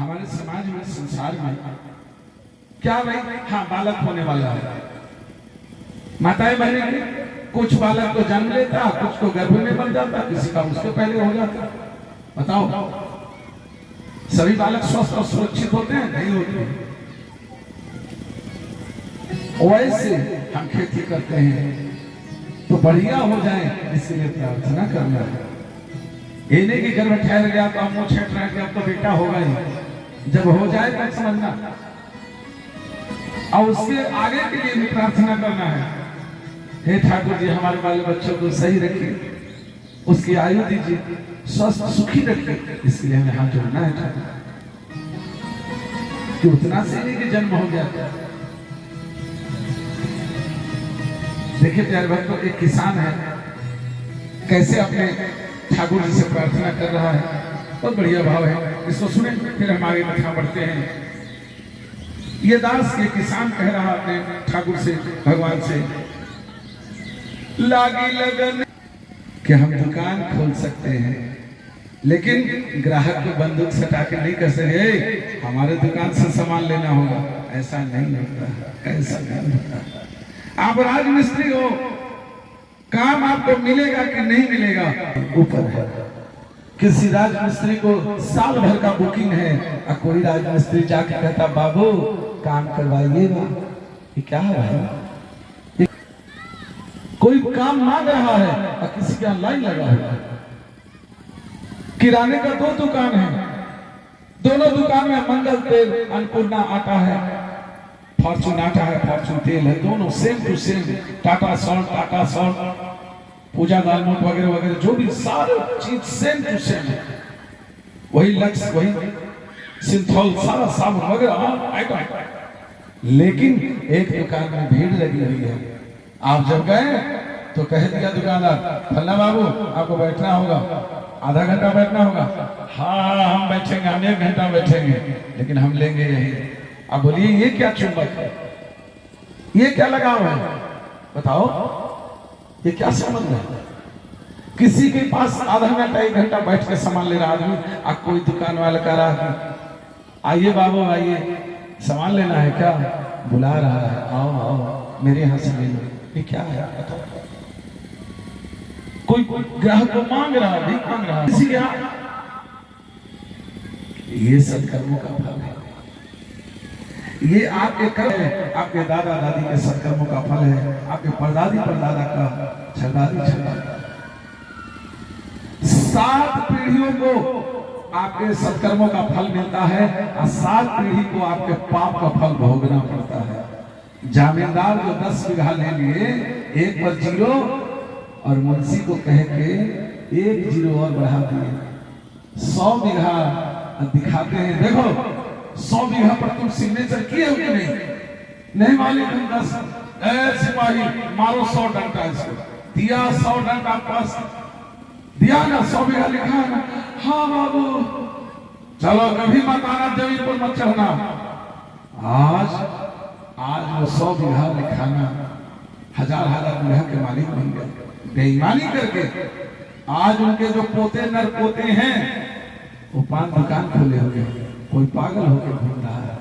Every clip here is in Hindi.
हमारे समाज में, संसार में क्या भाई, हाँ बालक होने वाला है, माताएं बहनें, कुछ बालक को जन्म लेता, कुछ को गर्भ में बन जाता, किसी का उसके पहले हो जाता। बताओ, सभी बालक स्वस्थ और सुरक्षित होते हैं? नहीं होते। वैसे हम खेती करते हैं तो बढ़िया हो जाए इसके लिए प्रार्थना करना है। ये नहीं कि घर में ठहर गया तो हम मुंह छेट रहे हैं, अब तो बेटा होगा ही। जब हो जाए तब समझना, और उसके आगे के लिए भी प्रार्थना करना है। हे ठाकुर जी, हमारे बाल बच्चों को सही रखिए, उसकी आयु दीजिए, स्वस्थ सुखी रखिए। इसके लिए हमें हाथ जोड़ना है ठाकुर, कि उतना से नहीं कि जन्म हो गया। देखिए प्यारे भक्तों, एक किसान है, कैसे अपने ठाकुर जी से प्रार्थना कर रहा है। बहुत बढ़िया भाव है, इसको सुने फिर हम आगे कथा बढ़ते हैं। ये दास के किसान कह रहा अपने ठाकुर से, भगवान से, लागी लगन कि हम दुकान खोल सकते हैं, लेकिन ग्राहक को बंदूक सटा के नहीं कर सके, हमारे दुकान से सामान लेना होगा। ऐसा नहीं होता, ऐसा नहीं होता। आप राजमिस्त्री हो, काम आपको मिलेगा कि नहीं मिलेगा ऊपर है। किसी राजमिस्त्री को साल भर का बुकिंग है, और कोई राजमिस्त्री जाके कहता बाबू काम करवाइएगा, ये क्या है भाई? कोई काम मांग रहा है और किसी का लाइन लगा हुआ है। किराने का 2 दुकान है, दोनों दुकान में मंगल तेल, अन्नपूर्णा आटा है, फॉर्चून आटा है, फॉर्चून तेल है, दोनों same to same, Tata salt, पूजा दालमोट वगैरह वगैरह, जो भी सारे चीज सेम टू सेम है। वही लक्स, वही सिंथॉल, सारा साबुन वगैरह आइटम। लेकिन एक दुकान में भीड़ लगी हुई है। आप जब गए तो कह दिया दुकानदार, फल्ला बाबू आपको बैठना होगा, आधा घंटा बैठना होगा। हाँ हम बैठेंगे, हम 1 घंटा बैठेंगे, लेकिन हम लेंगे यही। अब बोलिए ये क्या चुंबक है, ये क्या लगाव है? बताओ, ये क्या संबंध है? किसी के पास आधा घंटा 1 घंटा बैठ के सामान ले रहा आदमी, अब कोई दुकान वाला कह रहा है आइए बाबू आइए, सामान लेना है क्या? बुला रहा है, आओ आओ मेरे यहाँ से ले लो। ये क्या है? कोई ग्राहक को मांग रहा है, भीख मांग रहा है किसी के यहाँ। ये सत्कर्मों का फल है, ये आपके कर्म है, आपके दादा दादी के सत्कर्मों का फल है, आपके परदादी परदादा का, छदादी छदादा, 7 पीढ़ियों को आपके सत्कर्मों का फल मिलता है, और 7 पीढ़ी को आपके पाप का फल भोगना पड़ता है। जमींदार जो 10 बीघा ले लिए, 1 पर 0, और मुंशी को कह के 1 0 और बढ़ा दिए, 100 बीघा दिखाते हैं। देखो 100 बीघा पर तुम सिग्नेचर किए हो कि नहीं? नहीं मालिक, तुम 10 सिपाही मारो 100 डंडा, इसको दिया 100 डंडा पास दिया ना, 100 बीघा लिखा है ना? हाँ बाबू, चलो कभी मत आना, जमीन पर मत चढ़ना। आज वो 100 बीघा लिखाना, 1000 बीघा के मालिक बन गए। बेईमानी करके आज उनके जो पोते नर पोते हैं, वो 5 दुकान खोले हुए, कोई पागल होकर घूम रहा है,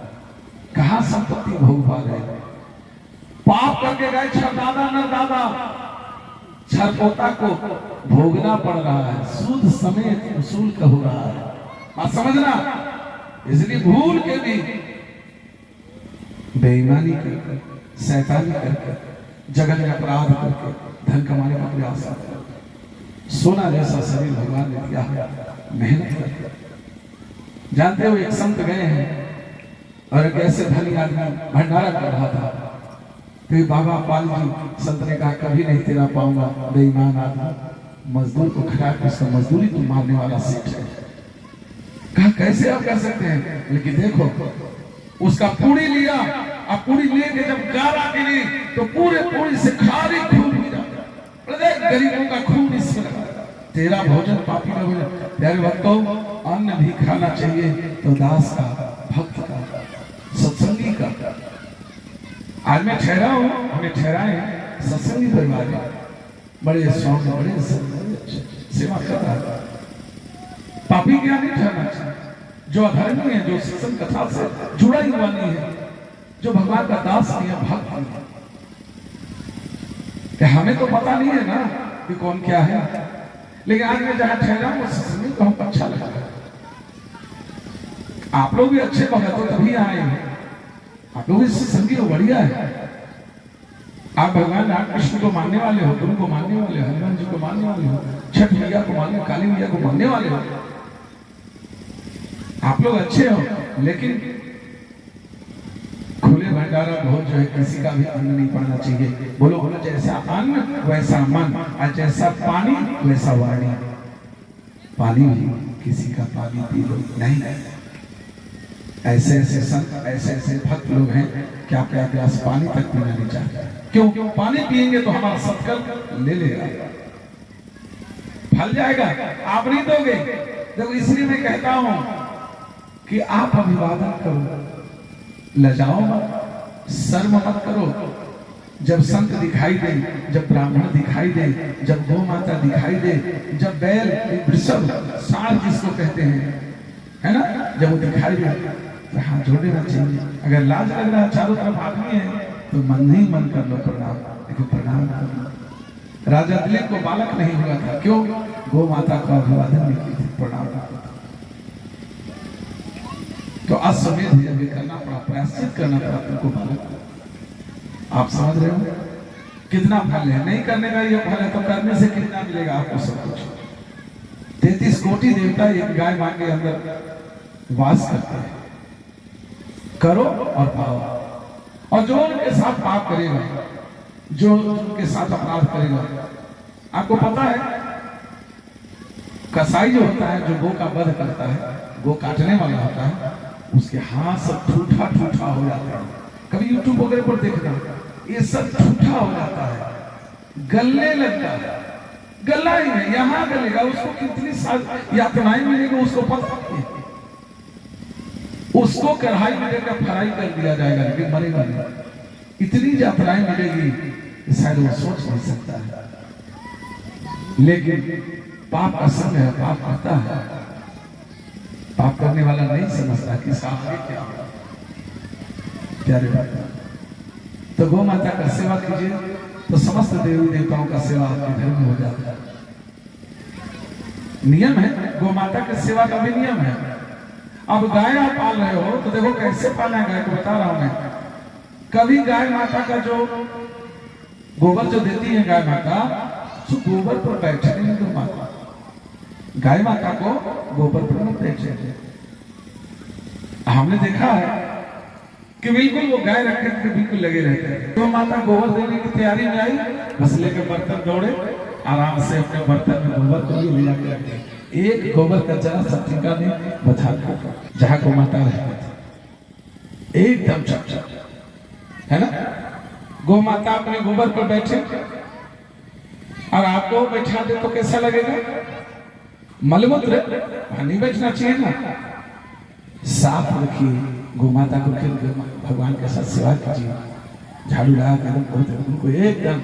कहां संपत्ति भोग पा रहे। पाप करके गए छरदादा नर दादा, छरपोता को भोगना पड़ रहा है, सूद समेत वसूल का हो रहा है। बात समझना, इसलिए भूल के भी बेईमानी करके, शैतानी करके, जगत में अपराध करके धन कमाने का प्रयास करते। सोना जैसा शरीर भगवान ने दिया है, मेहनत करके। जानते हो एक संत गए हैं और एक ऐसे धनी आदमी भंडारा कर रहा था, तो बाबा पाल जी संत ने कहा कभी नहीं तेरा पाऊंगा, बेईमान आदमी, मजदूर को खड़ा कर उसका मजदूरी तुम मारने वाला सेठ है। कहा कैसे आप कर सकते हैं? लेकिन देखो उसका पूरी लिया, अब पूरी लेके जब गारा गिरी तो पूरे पूरी से खारी खून गिरा, गरीबों का खून इसमें लगा। तेरा भोजन पापी का भोजन। प्यारे भक्तों, अन्न भी खाना चाहिए तो दास का, भक्त का, सत्संगी का। आज मैं ठहरा हूं, हमें ठहराए सत्संगी परिवार में, बड़े शौक, बड़े सेवा कर रहा है। पापी क्या नहीं ठहरना चाहिए, जो अधर्मी है, जो सत्संग कथा से जुड़ा ही हुआ नहीं है, जो भगवान का दास नहीं है, भक्त नहीं है। कि हमें तो पता नहीं है ना कि कौन क्या है, लेकिन आज मैं जहां ठहरा हूं उस सत्संग को हमको अच्छा लगा। आप लोग भी अच्छे भगत हो तभी आए हैं, आप लोग इस सत्संगी को बढ़िया है। आप भगवान राम कृष्ण को मानने वाले हो, गुरु को मानने वाले हो, हनुमान जी को मानने वाले हो, छठ मैया को मानने, काली मैया को मानने वाले हो, आप लोग अच्छे हो। लेकिन खुले भंडारा भोज जो है किसी का भी अन्न नहीं पड़ना चाहिए। बोलो बोलो, जैसा अन्न वैसा मन, और जैसा पानी वैसा वाणी। पानी भी किसी का पानी पी लो नहीं। ऐसे ऐसे संत, ऐसे ऐसे भक्त लोग हैं कि आप एक गिलास पानी तक पीना नहीं चाहते। क्यों? पानी पिएंगे तो हमारा सत्कर्म ले लेगा, फल जाएगा, आप नहीं दोगे। देखो इसलिए मैं कहता हूं कि आप अभिवादन करो, लजाओ मत, शर्म मत करो। जब संत दिखाई दे, जब ब्राह्मण दिखाई दे, जब गौ माता दिखाई दे, जब बैल, वृषभ, सांड जिसको कहते हैं, है ना, जब वो दिखाई दे तो हाथ जोड़ देना चाहिए। अगर लाज लग रहा है, चारों तरफ आदमी है, तो मन ही मन कर लो प्रणाम, लेकिन प्रणाम कर लो। राजा दिलीप को बालक नहीं हुआ था, क्यों? गौ माता का अभिवादन नहीं की थी, प्रणाम। तो अश्वमेध यज्ञ करना पड़ा, प्रायश्चित करना पड़ा तुमको बालक। आप समझ रहे हो कितना फल है? नहीं करने का ये फल है, तो करने से कितना मिलेगा आपको? सब कुछ। 33 कोटि देवता एक गाय मां के अंदर वास करते हैं। करो और पाओ। और जो उनके साथ पाप करेगा, जो उनके साथ अपराध करेगा, आपको पता है कसाई जो होता है, जो गौ का वध करता है, गौ काटने वाला होता है, उसके हाथ सब ठूठा ठूठा हो जाता है। कभी यूट्यूब वगैरह पर देखना, ये सब ठूठा हो जाता है, गलने लगता है। गला ही नहीं, यहां गलेगा, उसको कितनी यातनाएं मिलेगी उसको पता नहीं। उसको कढ़ाई में लेकर फ्राई कर दिया जाएगा, लेकिन मरेगा नहीं। इतनी यातनाएं मिलेगी कि शायद वो सोच नहीं सकता है। लेकिन पाप का संग है, पाप करता है। पाप करने वाला नहीं समझता कि सामने क्या है। प्यारे बाबा, तो गौ माता का सेवा कीजिए तो समस्त देवी देवताओं का सेवा आपके घर में हो जाता है। नियम है, गौ माता की सेवा का भी नियम है। अब गाय आप पाल रहे हो तो देखो कैसे पालना है गाय को, बता रहा हूं मैं। कभी गाय माता का जो गोबर जो देती है गाय माता, तो गोबर पर बैठने नहीं दो माता। गाय माता को गोबर पर मत बैठे। हमने देखा है कि बिल्कुल वो गाय रखे थे, बिल्कुल लगे रहते हैं। तो माता गोबर देने की तैयारी में आई, बस लेकर बर्तन दौड़े, आराम से अपने बर्तन में गोबर को ले जाके एक गोबर का जरा सब ठिका नहीं बता जहां गौ माता रहती थी, एकदम चप है ना। गौ माता अपने गोबर पर बैठे और आपको बैठा दे तो कैसा लगेगा? मलमूत्र नहीं बैठना चाहिए ना। साफ रखिए गौ माता को, फिर भगवान के साथ सेवा कीजिए, झाड़ू लगा कर उनको एकदम।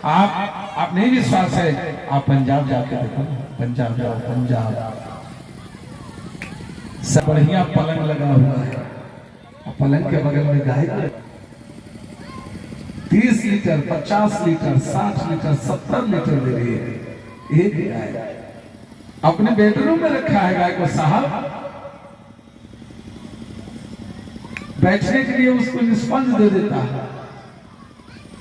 आप नहीं विश्वास है, आप पंजाब जाके देखो, पंजाब जाओ, पंजाब सब बढ़िया पलंग लगा हुआ है, पलंग के बगल में गाय 30 लीटर, 50 लीटर, 60 लीटर, 70 लीटर दे रही है एक गाय। अपने बेडरूम में रखा है गाय को साहब, बैठने के लिए उसको स्पंज दे देता है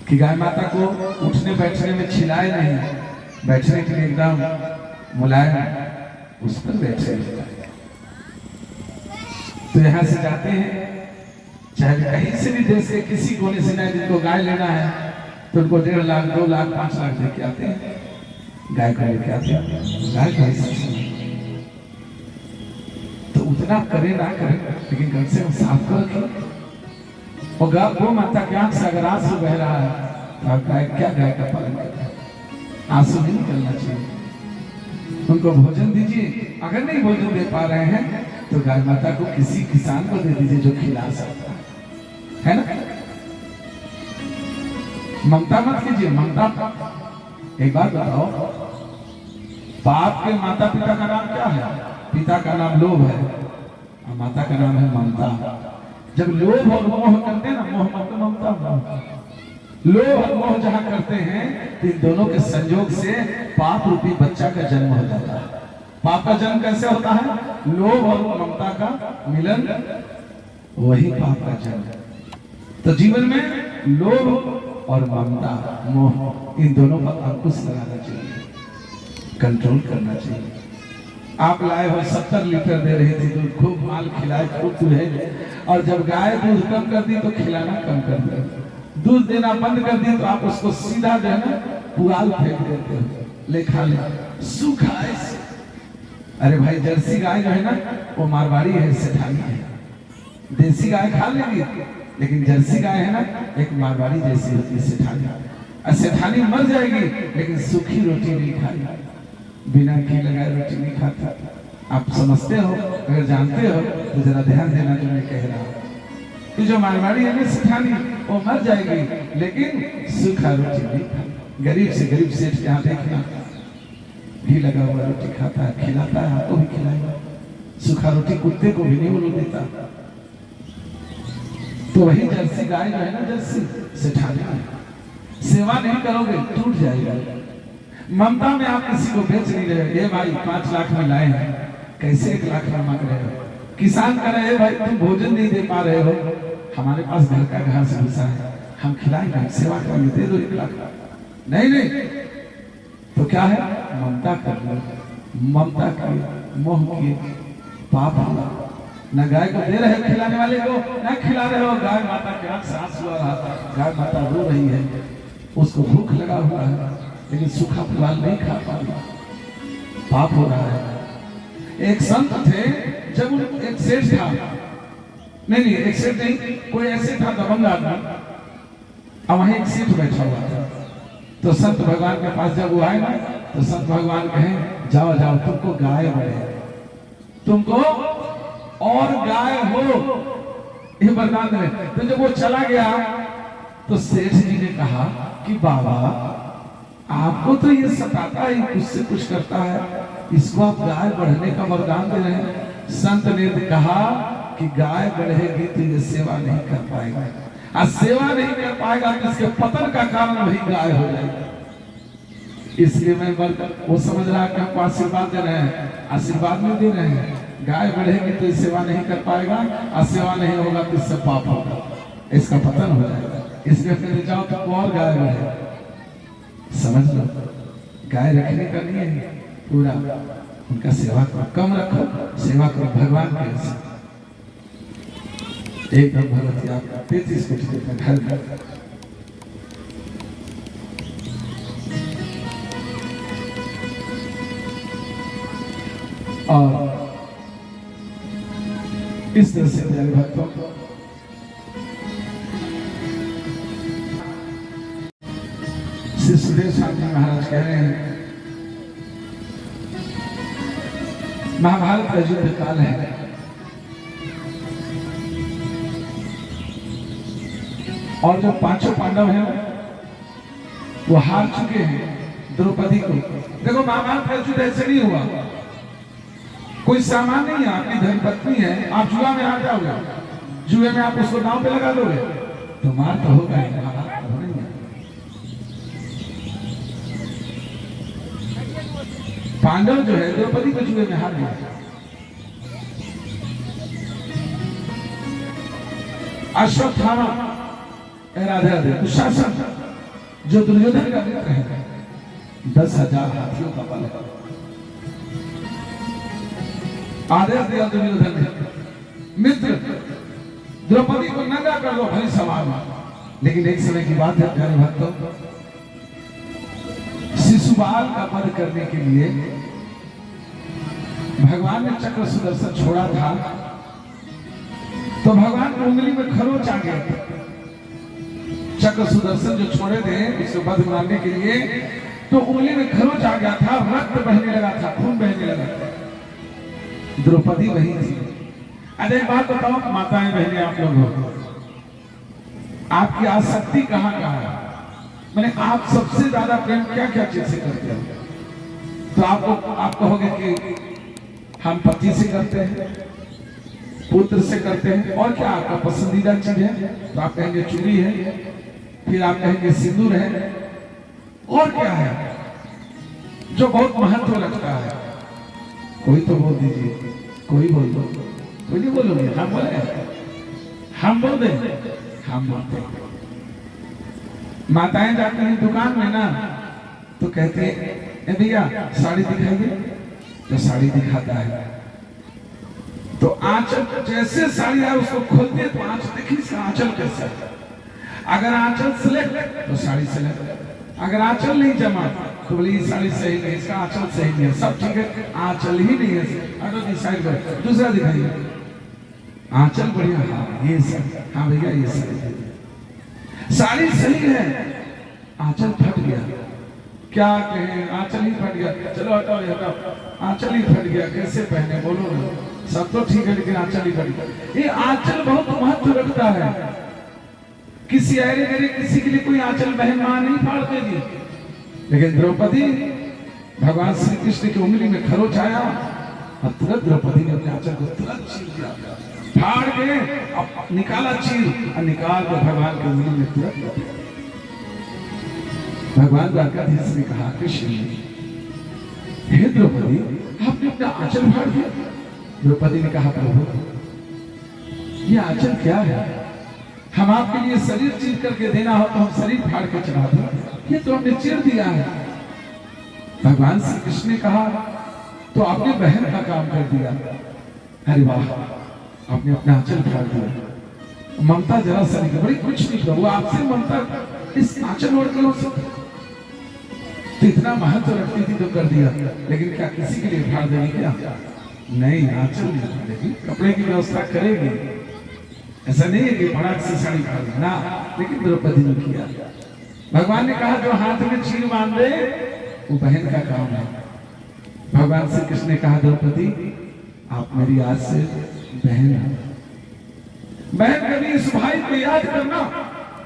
कि गाय माता को उठने बैठने में छिलाए नहीं, बैठने के लिए एकदम मुलायम उस पर बैठे। तो यहाँ से जाते हैं, चाहे कहीं से भी देश के किसी कोने से ना, जिनको गाय लेना है तो उनको 1.5 लाख, 2 लाख, 5 लाख देके आते हैं, गाय को लेके आते हैं। गाय का तो उतना करे ना करे, लेकिन कम से कम साफ कर रखें। और गौ माता के आंख से अगर आंसू बह रहा है तो आप गाय क्या गाय का पालन करता है? आंसू नहीं निकलना चाहिए। उनको भोजन दीजिए, अगर नहीं भोजन दे पा रहे हैं तो गाय माता को किसी किसान को दे दीजिए जो खिला सकता है ना। ममता मत कीजिए, ममता। एक बात बताओ, बाप के माता पिता का नाम क्या है? पिता का नाम लोभ है, और माता का नाम है ममता। जब लोभ और मोह करते हैं ना, मोह मतलब ममता, लोभ और मोह जहां करते हैं तो इन दोनों के संयोग से पाप रूपी बच्चा का जन्म हो जाता है। पाप का जन्म कैसे होता है? लोभ और ममता का मिलन, वही पाप का जन्म। तो जीवन में लोभ और ममता, मोह, इन दोनों पर अंकुश लगाना चाहिए, कंट्रोल करना चाहिए। आप लाए हो 70 लीटर दे रही थी दूध, खूब माल खिलाए, खूब दूध, और जब गाय दूध कम कर दी तो खिलाना कम कर दिया, दूध देना बंद कर दी तो आप उसको सीधा जो है ना पुआल फेंक देते हो, ले खा ले, सूखा ऐसे। अरे भाई, जर्सी गाय जो है ना वो मारवाड़ी है, सेठानी है। देसी गाय खा लेगी, लेकिन जर्सी गाय है ना एक मारवाड़ी जैसी होती है, सेठानी। और सेठानी मर जाएगी लेकिन सूखी रोटी नहीं खाएगी, बिना घी लगाए रोटी नहीं खाता। आप समझते हो? अगर जानते हो तो जरा ध्यान देना जो मैं कह रहा हूँ कि जो मारवाड़ी है ना सेठानी, वो मर जाएगी लेकिन सूखा रोटी नहीं खाती। गरीब से गरीब सेठ यहाँ देखना, घी लगा हुआ रोटी खाता है, खिलाता है, आपको भी खिलाएगा। सूखा रोटी कुत्ते को भी नहीं वो देता। तो वही जर्सी गाय जो है ना, जर्सी सेठानी, सेवा नहीं करोगे टूट जाएगा। ममता में आप किसी को बेच नहीं रहे। ये भाई 5 लाख में लाए हैं, कैसे 1 लाख में मांग रहे हो? किसान कह रहे हैं भाई तुम भोजन नहीं दे पा रहे हो, हमारे पास घर का घास भूसा है, हम खिलाएंगे, सेवा करेंगे, दे दो 1 लाख। नहीं नहीं, तो क्या है? ममता कर लो, ममता किए, मोह किए, पाप हुआ। न गाय को दे रहे खिलाने वाले को, न खिला रहे हो। गाय माता के आंख से आंसू आ रहा था, गाय माता रो रही है, उसको भूख लगा हुआ है, लेकिन सूखा पुआल नहीं खा पा रहा, पाप हो रहा है। एक संत थे, जब एक सेठ था, नहीं एक सेठ नहीं, कोई ऐसे था दबंग आदमी, और वहीं एक सेठ बैठा हुआ था। तो संत भगवान के पास जब वो आए ना, तो संत भगवान कहे जाओ जाओ, तुमको गाय बने, तुमको और गाय हो, ये वरदान दे। तो जब वो चला गया तो सेठ जी ने कहा कि बाबा आपको तो ये सताता है, उससे कुछ करता है, इसको आप गाय बढ़ने का वरदान दे रहे हैं। संत ने कहा कि गाय बढ़ेगी तो ये सेवा नहीं कर पाएगा, और सेवा नहीं कर पाएगा तो इसके पतन का कारण वही गाय हो जाएगा। इसलिए मैं वो समझ रहा कि हमको आशीर्वाद दे रहे हैं, आशीर्वाद नहीं दे रहे हैं। गाय बढ़ेगी तो सेवा नहीं कर पाएगा, और सेवा नहीं होगा तो इससे पाप होगा, इसका पतन हो जाएगा। इसलिए फिर जाओ तो और गाय बढ़े, समझ लो। गाय रखने का नहीं है, पूरा उनका सेवा करो, कम रखो, सेवा करो भगवान के। एकदम भगवती आपका 33 कोटि का घर घर और इस तरह से प्यारे भक्तों, श्री सुखदेव स्वामी महाराज कह रहे हैं महाभारत का युद्ध काल है, और जो 5 पांडव हैं वो हार चुके हैं द्रौपदी को। देखो महाभारत का युद्ध ऐसे नहीं हुआ, कोई सामान नहीं है, आपकी धर्मपत्नी है, आप जुआ में हार जाओगे, जुए में आप उसको नाव पे लगा दोगे तो मार तो होगा ही, महाभारत तो नहीं है। पांडव जो है द्रौपदी को जुए में हार गया। अश्वत्थामा, राधे राधे, दुशासन जो दुर्योधन का मित्र है, 10,000 हाथियों का बल है, आदेश दिया दुर्योधन ने, मित्र द्रौपदी को नंगा कर लो भाई सवाल। लेकिन एक समय की बात है प्यारे भक्तों, शिशुपाल का वध करने के लिए भगवान ने चक्र सुदर्शन छोड़ा था, तो भगवान की उंगली में खरोच आ गया। चक्र सुदर्शन जो छोड़े थे इसे वध मारने के लिए, तो उंगली में खरोच आ गया था, रक्त बहने लगा था, खून बहने लगा था। द्रौपदी वही थी। अरे एक बात बताओ माताएं बहनें आप लोग हो, आपकी आसक्ति कहाँ कहाँ है? मैंने आप सबसे ज्यादा प्रेम क्या क्या चीज से करते हो? तो आप कहोगे कि हम पति से करते हैं, पुत्र से करते हैं। और क्या आपका पसंदीदा चीज है? तो आप कहेंगे चूड़ी है, फिर आप कहेंगे सिंदूर है, और क्या है जो बहुत महत्व रखता है? कोई तो बोल दीजिए, कोई बोल दो। कोई नहीं बोलोगे? हम बोले, हम बोल दें, हम बोलते हैं। माताएं जाती हैं दुकान में ना, तो कहते हैं भैया साड़ी दिखाइए, तो साड़ी दिखाता है। तो आंचल जैसे साड़ी है उसको खोलते तो आंचल देखिए इसका आंचल कैसा है। अगर आंचल सिलेक्ट तो साड़ी सिलेक्ट, अगर आंचल नहीं जमा तो बोली साड़ी सही नहीं, इसका आंचल सही नहीं है, सब ठीक है आंचल ही नहीं है। अगर डिसाइड कर दूसरा दिखाइए, आंचल बढ़िया, हाँ ये सही, हाँ भैया ये सही, साड़ी सही है, आंचल फट गया, क्या कहें आंचल ही फट गया, चलो हटाओ हटाओ, आंचल ही फट गया, कैसे पहने बोलो ना, सब तो ठीक है लेकिन आंचल ही फट गया। ये आंचल बहुत महत्व रखता है। किसी अरे गरे किसी के लिए कोई आंचल बहन मां नहीं फाड़ते जी, लेकिन द्रौपदी भगवान श्री कृष्ण की उंगली में खरोच आया और तुरंत द्रौपदी ने अपने आंचल को तुरंत चीर दिया, फाड़ के अब निकाला चीर और निकाल कर भगवान की उंगली में तुरंत। भगवान द्वारकाधीश ने कहा कृष्ण हे द्रौपदी आपने अपना आंचल फाड़ दिया। द्रौपदी ने कहा प्रभु ये आंचल क्या है? हम आपके लिए शरीर चीर करके देना हो तो हम शरीर फाड़ के चढ़ा दें, ये तो हमने चीर दिया है। भगवान श्री कृष्ण ने कहा तो आपने बहन का काम कर दिया। अरे वाह, आपने अपना आंचल फाड़ दिया। ममता जरा सा नहीं, बड़ी कुछ नहीं प्रभु आपसे ममता इस आंचल ओढ़ के हो सकती, तो इतना महत्व रखती थी तो कर दिया, लेकिन क्या किसी के लिए फाड़ देगी क्या? नहीं, आंचल नहीं फाड़ेगी, कपड़े की व्यवस्था करेगी। ऐसा नहीं है कि फटाक से साड़ी फाड़ ना, लेकिन द्रौपदी ने किया। भगवान ने कहा जो हाथ में चीर बांध दे वो बहन का काम है। भगवान श्री कृष्ण ने कहा द्रौपदी आप मेरी आज से बहन है। बहन कभी इस भाई को याद करना,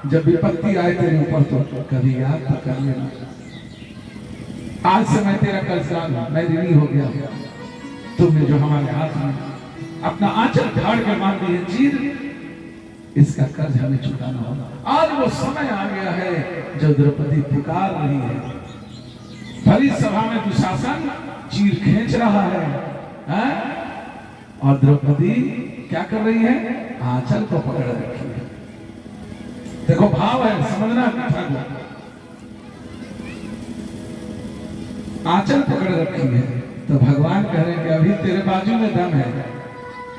जब विपत्ति आए तेरे ऊपर तो कभी याद तो कर लेना। आज से मैं तेरा कर्जदार हूं, मैं ऋणी हो गया। तुमने जो हमारे हाथ में अपना आंचल फाड़ के मार दी है चीर, इसका कर्ज हमें चुकाना होगा। आज वो समय आ गया है जब द्रौपदी पुकार रही है। भरी सभा में दुशासन चीर खींच रहा है और द्रौपदी क्या कर रही है? आंचल को पकड़ रखी है। देखो भाव है, समझना ठाकुर, आंचल पकड़ रखी है। तो भगवान कह रहे हैं कि अभी तेरे बाजू में दम है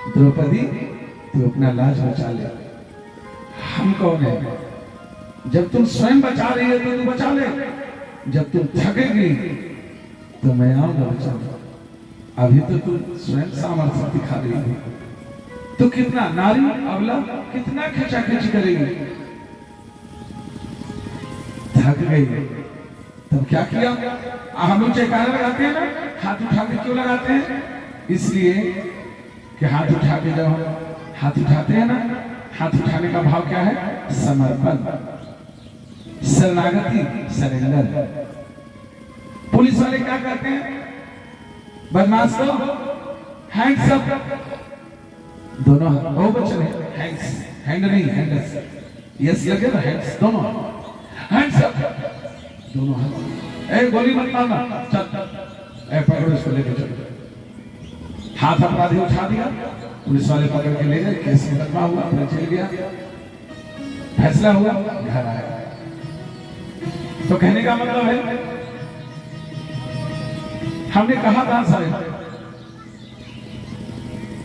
द्रौपदी, तू अपना लाज बचा ले। हम कौन है? जब तुम स्वयं बचा रही है तो तू बचा ले, जब तुम थकेगी तो मैं आऊंगा बचाऊंगा। अभी तो तुम स्वयं सामर्थ्य दिखा रही है, तो कितना नारी अबला कितना खींचा खींच करेगी। थक गई तब क्या किया? हम लोग जयकारा लगाते हैं ना, हाथ उठा के क्यों लगाते हैं? इसलिए कि हाथ उठा के जब हम हाथ उठाते हैं ना, हाथ उठाने का भाव क्या है? समर्पण, शरणागति, सरेंडर। पुलिस वाले क्या करते हैं? बदमाश को हैंड्स अप, दोनों हाथ, वो बच्चे हैंड्स, हैंड नहीं हैंड्स, यस लगे ना हैंड्स, दोनों हैंड्स अप, दोनों हाथ। ए गोली मत मारना, चल ए पकड़ो इसको लेके चलो। हाथ अपराधी उठा दिया, पुलिस वाले पकड़ के ले गए, केस मुकदमा हुआ, फिर जेल गया, फैसला हुआ, घर आया। तो कहने का मतलब है हमने कहा था साहब,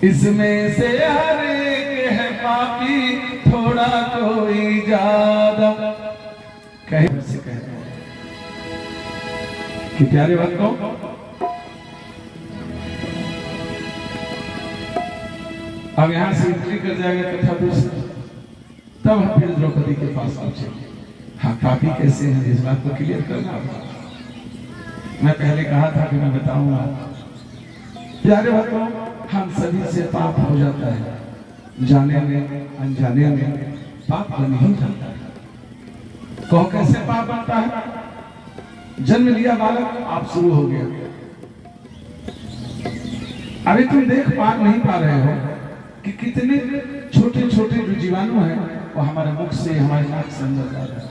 इसमें से हर एक है पापी, थोड़ा कोई ज्यादा। कहे से कहते हैं कि प्यारे भक्तों, अब यहां से एंट्री कर जाएगा कथा दूसरी, तब हम फिर द्रौपदी के पास पहुंचेंगे। हाँ, पापी कैसे हैं इस बात को क्लियर करना होगा। मैं पहले कहा था कि मैं बताऊंगा। प्यारे भक्तों, हम सभी से पाप हो जाता है, जाने में अनजाने में पाप बन ही जाता है। कहो कैसे पाप बनता है? जन्म लिया बालक, आप शुरू हो गया। अभी तुम देख पा नहीं पा रहे हो कि कितने छोटे छोटे जो जीवाणु हैं वो हमारे मुख से, हमारे नाक से अंदर जा रहे हैं,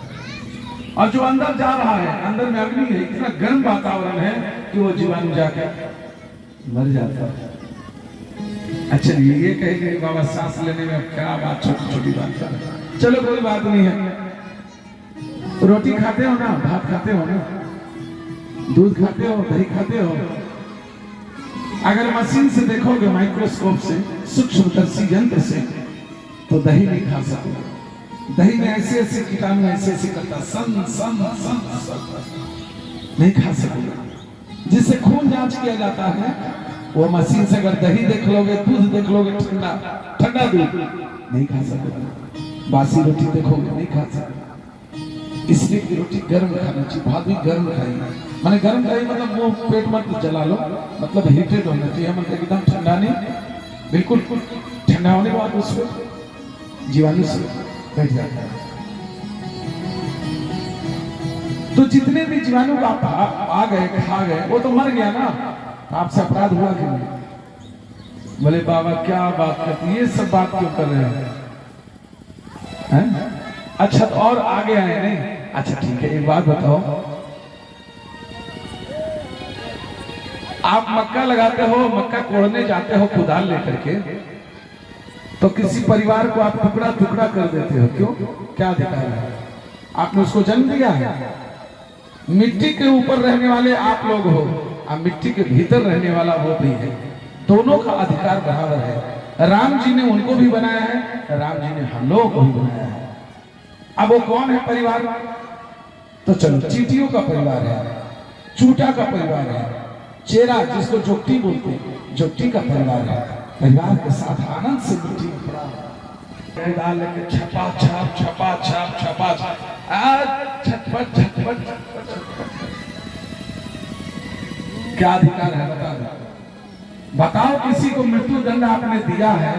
और जो अंदर जा रहा है, अंदर में अग्नि है, इतना गर्म वातावरण है कि वो जीवाणु जाकर मर जाता है। अच्छा ये कहेंगे बाबा सांस लेने में क्या बात, छोटी छोटी बात कर, चलो कोई बात नहीं है। रोटी खाते हो ना, भात खाते हो ना, दूध खाते हो, दही खाते हो, अगर मशीन से देखोगे, माइक्रोस्कोप से, सूक्ष्मदर्शी यंत्र से, तो दही नहीं खा सकते। दही में ऐसे ऐसे कीटाणु ऐसे ऐसे करता सन सन सन सन नहीं खा सकते। जिससे खून जांच किया जाता है, वो मशीन से अगर दही देख लोगे, दूध देख लोगे, ठंडा ठंडा दूध नहीं खा सकते। बासी रोटी देखोगे नहीं खा सकते। इसलिए कि रोटी गर्म खाना चाहिए, भात भी गर्म खाइए। मैंने गर्म खाई मतलब वो पेट मत जला लो, मतलब हीटेड होना चाहिए, मतलब एकदम ठंडा नहीं, बिल्कुल ठंडा होने के बाद उसमें जीवाणु से बैठ जाता है। तो जितने भी जीवाणु आप आ गए, खा गए, वो तो मर गया ना, आपसे अपराध हुआ कि नहीं? बोले बाबा क्या बात करते, ये सब बात क्यों कर रहे हैं? अच्छा तो और आगे आए नहीं? अच्छा ठीक है, एक बात बताओ, आप मक्का लगाते हो, मक्का कोड़ने जाते हो कुदाल लेकर के, तो किसी परिवार को आप टुकड़ा टुकड़ा कर देते हो, क्यों? क्या अधिकार है? आपने उसको जन्म दिया है। मिट्टी के ऊपर रहने वाले आप लोग हो, और मिट्टी के भीतर रहने वाला वो भी है, दोनों का अधिकार बराबर है। राम जी ने उनको भी बनाया है, राम जी ने हम लोग को भी बनाया है। अब वो कौन है परिवार? तो चलो, चींटियों का परिवार है, चूटा का परिवार है, चेरा जिसको जोगटी बोलते हैं, जोगटी का परिवार है। परिवार के साथ आनंद से मिट्टी में पड़ा डाल लेके छपा छाप छपा छाप छपा छाप, आज झटपट झटपट झटपट। क्या अधिकार है बता दो? बताओ, किसी को मृत्यु दंड आपने दिया है,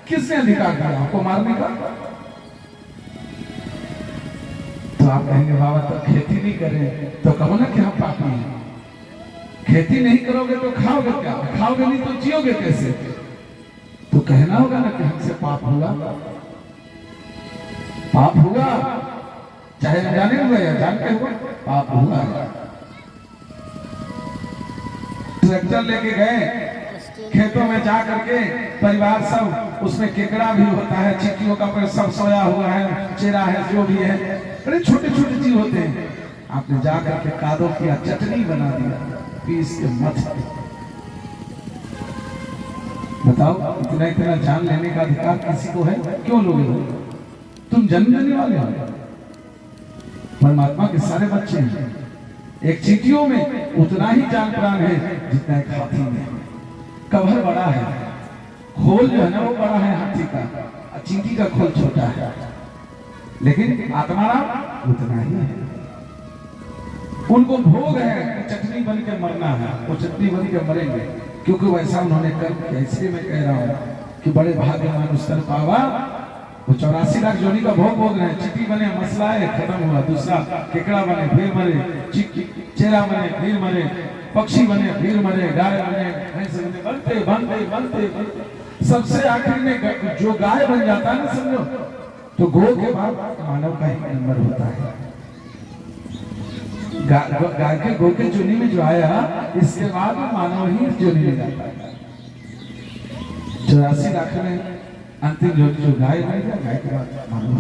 किसने अधिकार दिया आपको मारने का? तो आप कहेंगे बाबा तो खेती नहीं करें, तो कहो ना कि हम पापी हैं। खेती नहीं करोगे तो खाओगे क्या? खाओगे नहीं तो जियोगे कैसे? तो कहना होगा ना कि हमसे पाप हुआ, पाप हुआ, चाहे अनजाने हुआ या जान के हुआ, पाप हुआ। ट्रैक्टर लेके गए खेतों में जा करके, परिवार सब, उसमें केकड़ा भी होता है, चिट्टियों का पर सब सोया हुआ है, चेरा है, जो भी है, बड़े छोटे छोटे जीव होते हैं। आपने जा करके कादो किया, चटनी बना दिया, पीस के मत। बताओ, इतना इतना जान लेने का अधिकार किसी को है? क्यों लोगे? तुम जन्म देने वाले हो, परमात्मा के सारे बच्चे हैं। एक चींटियों में उतना ही जान प्राण है जितना एक हाथी में। कवर बड़ा है, खोल जो है ना वो बड़ा है हाथी का, चींटी का खोल छोटा है, लेकिन आत्मा उतना ही है। उनको भोग है कि चटनी बन के मरना है, वो चटनी बन के मरेंगे, क्योंकि वैसा उन्होंने कर्म किया। इसलिए मैं कह रहा हूँ कि बड़े भाग्यवान उस पावा, वो 84 लाख जोनी का भोग भोग रहे हैं। चिट्टी बने, मसला है, खत्म हुआ। दूसरा केकड़ा बने, फिर मरे, चेरा बने, फिर मरे, पक्षी बने, फिर मरे, गाय बने, भैंस बने, बनते बनते बनते सबसे आखिर में जो गाय बन जाता है ना, समझो, तो गो के बाद मानव का ही नंबर होता है। गाय के गो के जोनी में जो आया, इसके बाद मानव ही जोनी में जाता है। 84 लाख में अंतिम जो गाय बन गया, गाय के बाद मानव।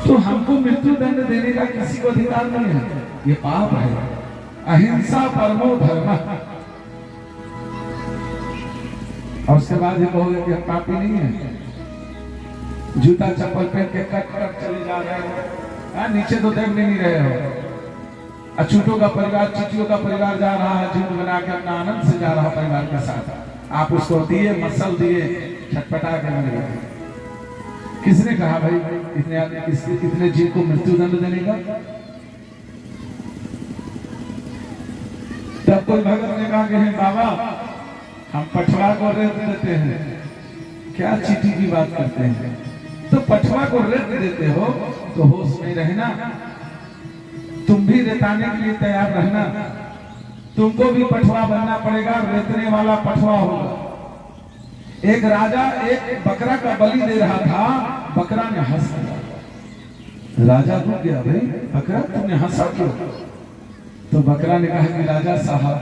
तो हमको मृत्यु दंड देने का किसी को अधिकार नहीं है, ये पाप है। अहिंसा परमो धर्म। और उसके बाद ये कहोगे कि हम पापी नहीं है। जूता चप्पल पहन के कट कट चले जा रहे हो, नीचे तो देख भी नहीं रहे हो। अछूतों का परिवार, चिटियों का परिवार जा रहा है, झुंड बना के अपना आनंद से जा रहा है परिवार के साथ। आप उसको दिए, मसल दिए, छटपटा के मर गए। किसने कहा भाई इतने आदमी, इतने जीव को मृत्यु दंड देने का? तब कोई भगत ने कहा कि बाबा हम पठवा को रेत देते हैं। क्या चीटी की बात करते हैं? तो पठवा को रेत देते हो तो होश में रहना, तुम भी रेताने के लिए तैयार रहना। तुमको भी पठवा बनना पड़ेगा, रेतने वाला पठवा होगा। एक राजा एक बकरा का बलि दे रहा था, बकरा ने हंस दिया। राजा रुक गया, भाई बकरा तुमने हंसा क्यों? तो बकरा ने कहा कि राजा साहब,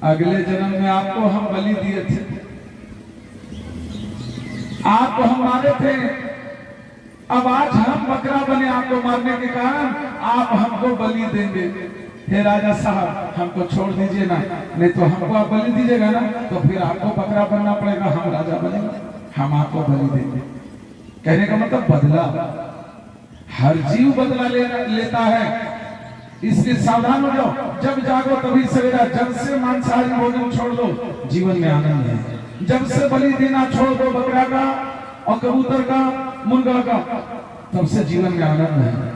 अगले जन्म में आपको हम बलि दिए थे, आपको हम मारे थे, अब आज हम बकरा बने आपको मारने के कारण आप हमको बलि देंगे। हे राजा साहब, हमको छोड़ दीजिए ना, नहीं तो हमको आप बलि दीजिएगा ना तो फिर आपको बकरा बनना पड़ेगा, हम राजा बनेंगे, हम आपको बलि देंगे। कहने का मतलब बदला, हर जीव बदला लेता है, इसलिए सावधान हो जाओ। जब जागो तभी सवेरा, जब से मांसाहारी भोजन छोड़ दो जीवन में आनंद है। जब से बलि देना छोड़ दो बकरा का और कबूतर का, मुर्गा का, तब से जीवन में आनंद है।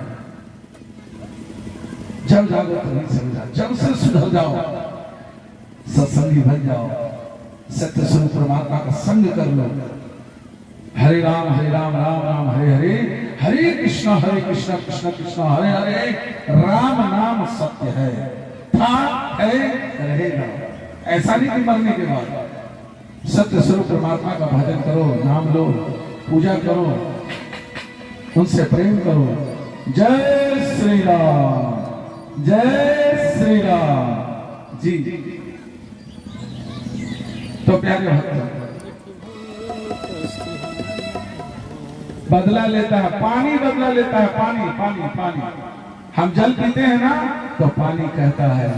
जब जागो तभी सवेरा, जब से सुधर जाओ, सत्संगी बन जाओ, सत्य स्वरूप परमात्मा का संग कर लो। हरे राम राम राम हरे हरे, हरे कृष्ण कृष्ण कृष्ण हरे हरे, राम नाम सत्य है, था है रहेगा। ऐसा नहीं कि मरने के बाद। सत्य स्वरूप परमात्मा का भजन करो, नाम लो, पूजा करो, उनसे प्रेम करो। जय श्री राम, जय श्री राम जी। तो प्यारे भक्त, बदला लेता है, पानी बदला लेता है, पानी पानी पानी। हम जल पीते हैं ना तो पानी कहता है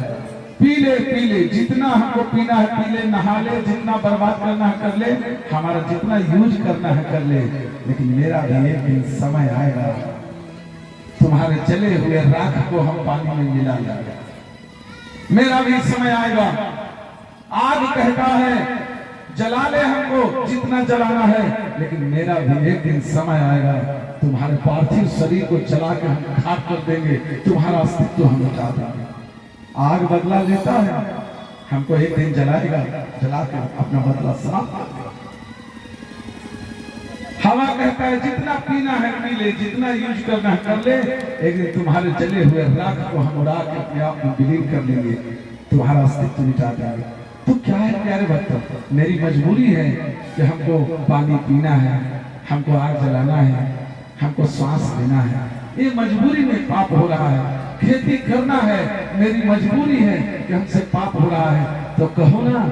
पी ले पी ले, जितना हमको पीना है पी ले, नहा ले, जितना बर्बाद करना है कर ले, हमारा जितना यूज करना है कर ले, लेकिन मेरा भी एक दिन समय आएगा, तुम्हारे जले हुए राख को हम पानी में मिला लेंगे। मेरा भी समय आएगा। आग कहता है जला ले हमको जितना जलाना है, लेकिन मेरा भी एक दिन समय आएगा, तुम्हारे पार्थिव शरीर को जला के हम खाक कर देंगे, तुम्हारा अस्तित्व हम मिटा देंगे। आग बदला लेता है, हमको एक दिन जलाएगा, जला के अपना बदला समाप्त कर देगा। हवा कहता है जितना पीना है पी ले, जितना यूज करना है कर ले, एक दिन तुम्हारे जले हुए राख को हम उड़ा के अपने आप में विलीन कर लेंगे, तुम्हारा अस्तित्व मिटा देंगे। तो क्या है प्यारे भक्तों, मेरी मजबूरी है कि हमको पानी पीना है, हमको आग जलाना है, हमको श्वास लेना है, ये मजबूरी में पाप हो रहा है। खेती करना है, मेरी मजबूरी है कि हमसे पाप हो रहा है, तो कहो ना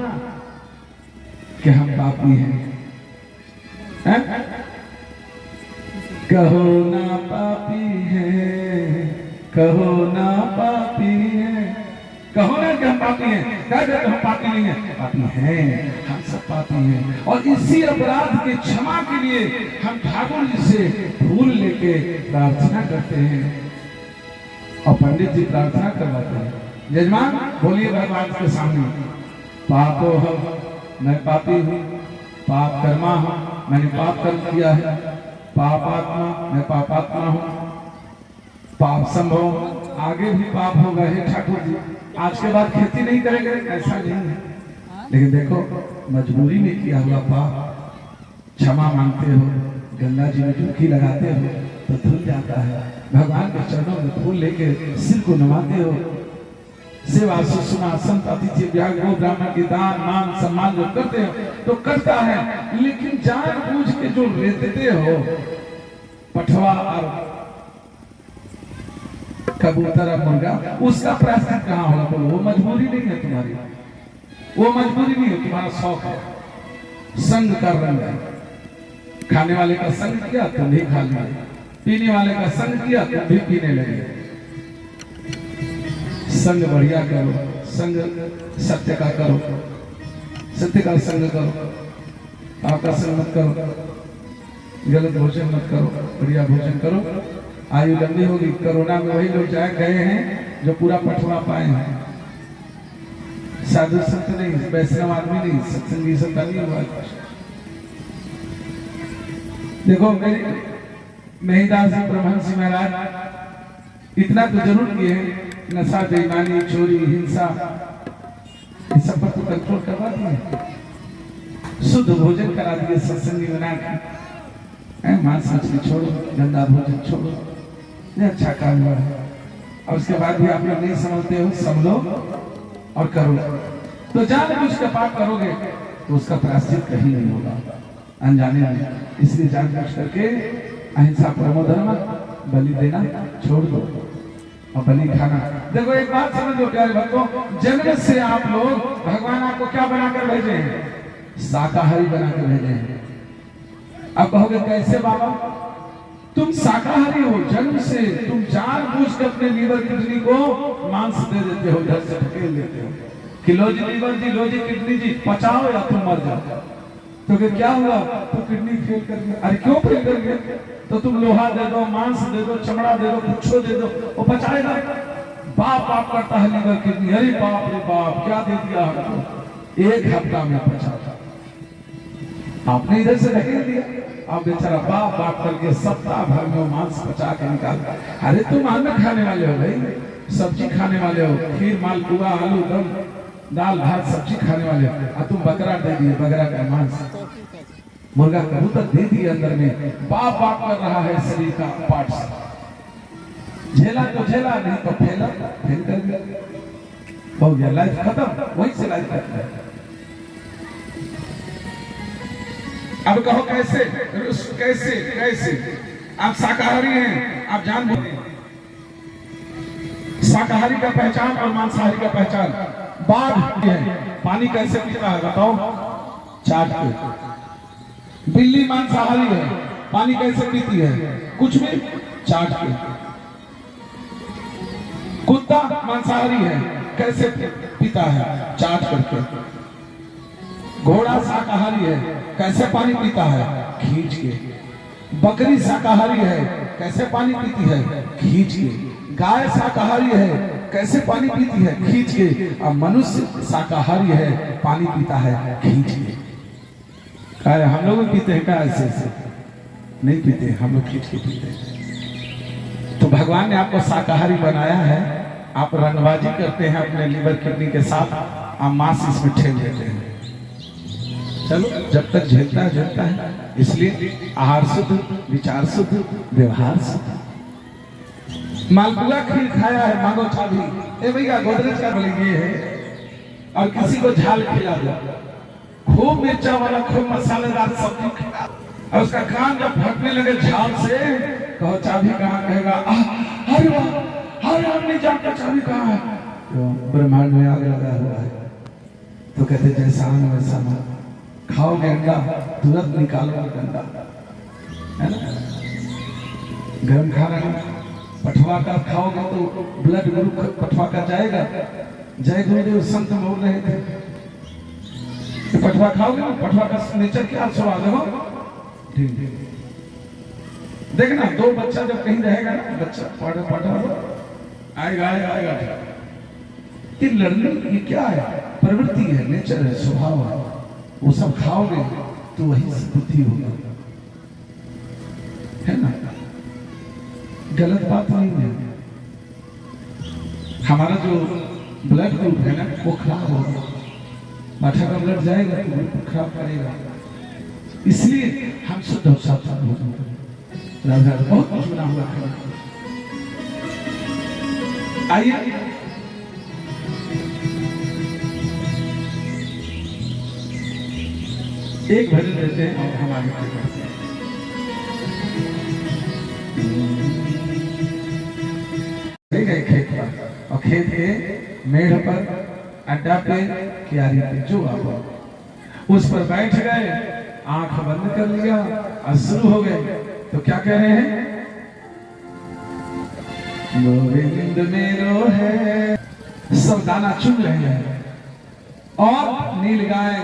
कि हम पापी हैं, है? कहो ना पापी है, कहो ना पापी है, कहो ना कि हम पापी हैं। कह दे तो हम पापी नहीं हैं, पापी हैं, हम सब पापी हैं। और इसी अपराध के क्षमा के लिए हम ठाकुर जी से फूल लेके प्रार्थना करते हैं और पंडित जी प्रार्थना करवाते हैं। यजमान बोलिए भगवान के सामने, पापो हम, मैं पापी हूँ, पाप कर्मा हूँ, मैंने पाप कर्म किया है, पापात्मा, मैं पापात्मा हूँ, पाप संभव, आगे भी पाप होगा। हे ठाकुर जी, आज के बाद खेती नहीं करेंगे, ऐसा नहीं है, लेकिन देखो मजबूरी में किया हुआ पाप क्षमा मांगते हो, गंगा जी में डुबकी लगाते हो तो धुल जाता है। भगवान के चरणों में फूल लेके सिर को नवाते हो, सेवा सुषमा संत अतिथि व्याग्रह ब्राह्मण की दान मान सम्मान जो करते हो तो करता है, लेकिन जानबूझ के जो लेते हो पठवा और कबूतर और मुर्गा, उसका प्रायश्चित कहाँ होगा? बोलो, वो मजबूरी नहीं है तुम्हारी, वो मजबूरी नहीं है, तुम्हारा शौक है, संग कर रंग है। खाने वाले का संग किया तुम भी खा लिया, पीने वाले का संग किया तुम भी पीने लगे। संग बढ़िया करो, संग सत्य का करो, सत्य का संग करो, आपका संग मत करो, गलत भोजन मत करो, बढ़िया भोजन करो। आयु लंबी होगी। कोरोना में वही लोग जाए गए हैं जो पूरा पठवा पाए हैं, साधु संत नहीं, वैष्णव आदमी नहीं, सत्संगी संत नहीं हुआ। देखो मेरी महिदास जी परमहंस महाराज इतना तो जरूर किए हैं, नशा बेईमानी चोरी हिंसा इस सब पर तो कंट्रोल करवा दिए, शुद्ध भोजन करा दिए, सत्संगी बना के मांस मछली छोड़ो, गंदा भोजन छोड़ो, ये अच्छा काम हुआ है। और उसके बाद भी आप लोग नहीं समझते हो, समझो और करो। तो जानबूझ के पाप करोगे तो उसका प्रायश्चित कहीं नहीं होगा अनजाने में। इसलिए जानबूझ करके अहिंसा परमो धर्म, बलि देना छोड़ दो और बलि खाना। देखो एक बात समझ लो प्यारे भक्तों, जन्म से आप लोग भगवान आपको क्या बनाकर भेजे हैं? शाकाहारी बनाकर भेजे हैं। अब कहोगे कैसे बाबा? तुम शाकाहारी हो जन्म से, तुम जानबूझ कर अपने लीवर किडनी को मांस दे देते हो, घर से ढकेल देते हो कि लो जी लीवर जी, लो जी किडनी जी, पचाओ या तुम मर जाओ। तो फिर क्या हुआ? तो किडनी फेल कर गया। अरे क्यों फेल कर गया? तो तुम लोहा दे दो, मांस दे दो, चमड़ा दे दो, कुछ दे दो, वो पचाएगा? बाप बाप करता है लीवर किडनी, अरे बाप रे बाप क्या दे दिया हमको, एक हफ्ता में पचा। आपने इधर से ढकेल दिया, आप बेचारा बाप बाप करके सप्ताह भर में मांस पचा के निकाल। अरे तुम अन्न खाने वाले हो भाई, सब्जी खाने वाले हो, खीर मालपुआ आलू दम दाल भात सब्जी खाने वाले हो, और तुम बकरा दे दिए, बकरा का मांस, मुर्गा कबूतर दे दिए अंदर में। बाप बाप कर रहा है शरीर का पार्ट से, झेला तो झेला, नहीं तो फैला, फेल कर गया, हो गया, लाइफ खत्म, वहीं से लाइफ खत्म। अब कहो कैसे कैसे कैसे? आप शाकाहारी हैं, आप जान बोले शाकाहारी का पहचान और मांसाहारी का पहचान। बाघ है, पानी कैसे पीता है बताओ? चाट के। बिल्ली मांसाहारी है, पानी कैसे पीती है? कुछ भी चाट के। कुत्ता मांसाहारी है, कैसे पीता है? चाट करके। घोड़ा शाकाहारी है, कैसे पानी पीता है? खींच के। बकरी शाकाहारी है, कैसे पानी पीती है? खींच के। गाय शाकाहारी है, कैसे पानी पीती है? खींच के। और मनुष्य शाकाहारी है, पानी पीता है खींच के। हम लोग पीते हैं क्या? ऐसे ऐसे नहीं पीते, हम लोग खींच के पीते हैं। तो भगवान ने आपको शाकाहारी बनाया है, आप रंगबाजी करते हैं अपने लीवर किडनी के साथ, आप मांस इसमें ठेल देते हैं। चलो जब तक झेलता है झेलता है। इसलिए आहार शुद्ध, विचार शुद्ध, व्यवहार शुद्ध। मालपुआ खीर खाया है, मांगो चाबी, ए भैया गोदरेज का बोले ये है, और किसी को झाल खिला दो, खूब मिर्चा वाला खूब मसालेदार सब्जी खिला, और उसका कान जब फटने लगे झाल से, कहो चाबी कहाँ? कहेगा अरे वाह, अरे हमने जानता चाबी कहाँ है? ब्रह्मांड में आग लगा हुआ है। तो कहते जैसा आन वैसा मान, खाओगे अंडा तुरंत निकालोगे अंडा, है ना? गर्म खाना नहीं, पठवा का खाओगे तो ब्लड ग्रुप पठवा का जाएगा। जय गुरुदेव संत बोल रहे थे, पठवा खाओगे ना, पठवा का नेचर क्या स्वाद हो? देखना दो बच्चा जब कहीं रहेगा ना, बच्चा पढ़ा आएगा आएगा आएगा, ये लर्निंग ये क्या है? प्रवृत्ति है, नेचर है, स्वभाव है। वो सब खाओगे तो वही बुद्धि होगी, है ना? गलत बात नहीं है। हमारा जो ब्लड ग्रुप है ना वो खराब होगा, माथा का ब्लड जाएगा तो ग्रुप खराब करेगा। इसलिए हम शुद्ध और सावधान हो जाएंगे। राधा बहुत कुछ बना हुआ है। आइए एक भजन देते हैं और हम आगे बढ़ते हैं। गए खेत पर, और खेत के मेढ़ पर, अड्डा पे, क्यारी पे, जो आप उस पर बैठ गए, आंख बंद कर लिया और शुरू हो गए। तो क्या कह रहे हैं? गोविंद मेरो है, सब दाना चुन रहे हैं। और नील गाय,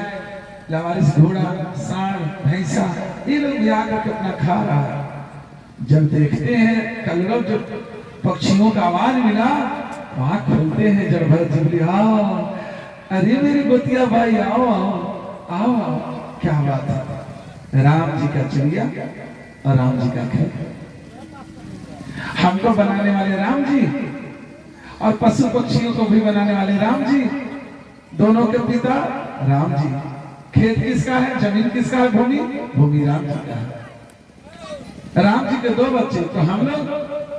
लवारिस घोड़ा, सांड, भैंसा, ये लोग भी आकर के अपना खा रहा है। जब देखते हैं कलरव, जो पक्षियों का आवाज मिला, वहां खोलते हैं जब भर जिबली, आओ अरे मेरी गोतिया भाई आओ आओ आओ आओ। क्या बात है? राम जी का चिड़िया और राम जी का खेत, हमको बनाने वाले राम जी और पशु पक्षियों को भी बनाने वाले राम जी, दोनों के पिता राम जी। खेत किसका है? जमीन किसका है? भूमि, भूमि राम जी का है। राम जी के दो बच्चे, तो हम लोग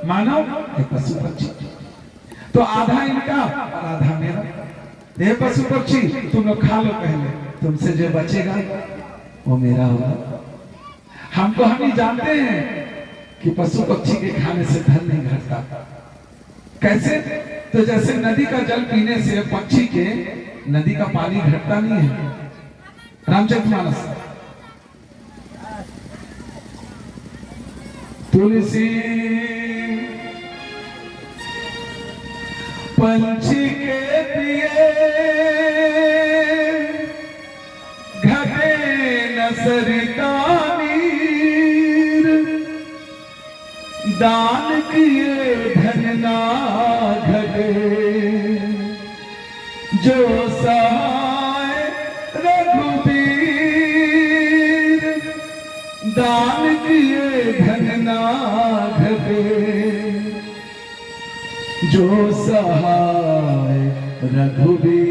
मानव, एक पशु पक्षी, तो आधा इनका और आधा मेरा। ये पशु पक्षी तुम लोग खा लो पहले, तुमसे जो बचेगा वो मेरा होगा। हमको हम ही जानते हैं कि पशु पक्षी के खाने से धन नहीं घटता। कैसे? तो जैसे नदी का जल पीने से पक्षी के नदी का पानी घटता नहीं है। रामचरितमानस। तुलसी पंछी के प्रिय घटे न सरिता नीर, दान किए धन ना घटे, जो सहाय रघुबीर, दान किए धन ना घटे, जो सहाय रघुबीर।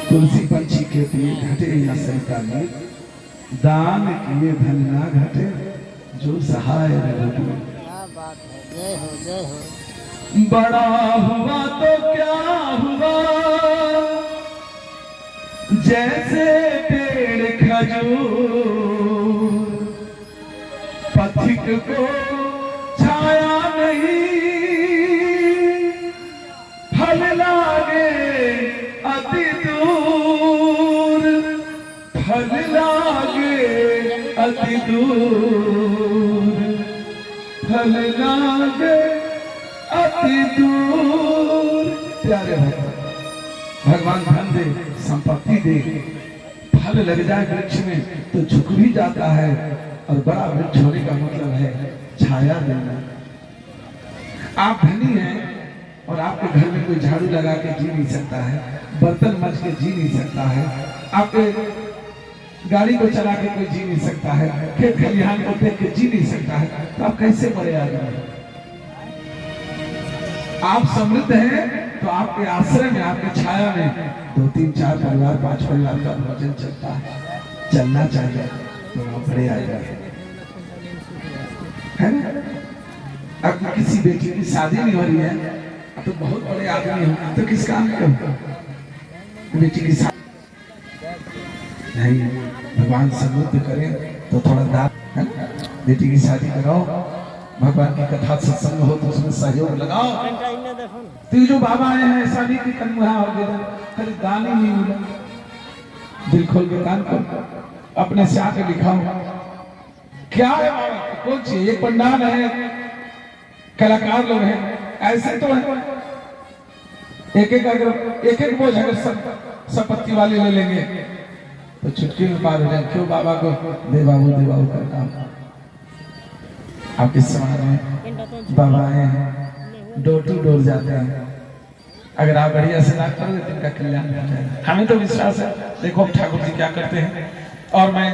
तुलसी पंछी के प्रिय घटे न सरिता नीर, दान किए धन ना घटे, जो सहाय रघुबीर। क्या बात है, जय हो जय हो। बड़ा हुआ तो क्या हुआ, जैसे पेड़ खजूर, पथिक को छाया नहीं, फल लागे अति दूर, फल लागे अति दूर, फल लागे अति दूर। प्यारे भगवान धन दे, संपत्ति दे, फल लग जाए वृक्ष में तो झुक भी जाता है, और बड़ा वृक्ष होने का मतलब है छाया देना। आप धनी हैं और आपके घर में कोई झाड़ू लगा के जी नहीं सकता है, बर्तन मज के जी नहीं सकता है, आपके गाड़ी को चला के कोई जी नहीं सकता है, खेत खलिहान को देख के जी नहीं सकता है, तो आप कैसे बड़े आदमी हैं? आप समृद्ध हैं तो आपके आश्रय में, आपके छाया में 2 3 4 परिवार 5 परिवार का भोजन चलता है। चलना चाहिए तो आप बड़े आएगा है ना। अब किसी बेटी की शादी नहीं हो रही है तो बहुत बड़े आदमी हो, तो किस काम का बेटी की शादी नहीं, भगवान समृद्ध करें तो थोड़ा दान है ना? बेटी की शादी कराओ, भगवान की कथा सत्संग हो तो उसमें सहयोग लगाओ। तो जो बाबा आए हैं ऐसा नहीं कि कन्या और खाली दान ही नहीं मिला, दिल खोल के दान करो, अपने से आके लिखाओ क्या है बाबा, कौन सी एक पंडाल है, कलाकार लोग हैं, ऐसे तो है एक एक बोझ अगर सब पत्ती वाले ले लेंगे तो चुटकी में पार हो जाए। क्यों बाबा को दे बाबू करता हूँ। आपके समाज में बाबा आए हैं, डोर टू डोर जाते हैं, अगर आप बढ़िया से ना करोगे तो इनका कल्याण हो जाएगा। हमें तो विश्वास है। देखो ठाकुर जी क्या करते हैं, और मैं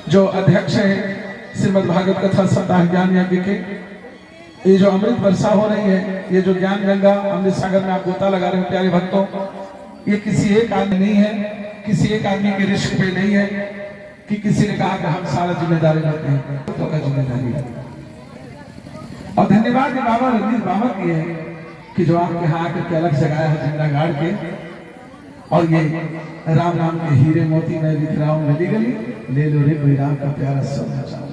जो अध्यक्ष है श्रीमद् भागवत कथा सप्ताह ज्ञान यज्ञ के, ये जो अमृत वर्षा हो रही है, ये जो ज्ञान गंगा अमृत सागर में आप गोता लगा रहे हो प्यारे भक्तों, ये किसी एक आदमी नहीं है, किसी एक आदमी के रिस्क पे नहीं है कि किसी ने कहा कि हम सारा जिम्मेदारी लेते हैं, तो का जिम्मेदारी है। और धन्यवाद बाबा रंजीत बाबा की है कि जो आपके यहाँ आकर के अलग जगाया है झंडा गाड़ के, और ये राम नाम के हीरे मोती मैं लिख रहा हूँ गली गली, ले लो रे कोई राम का प्यारा सोना चाहूंगा।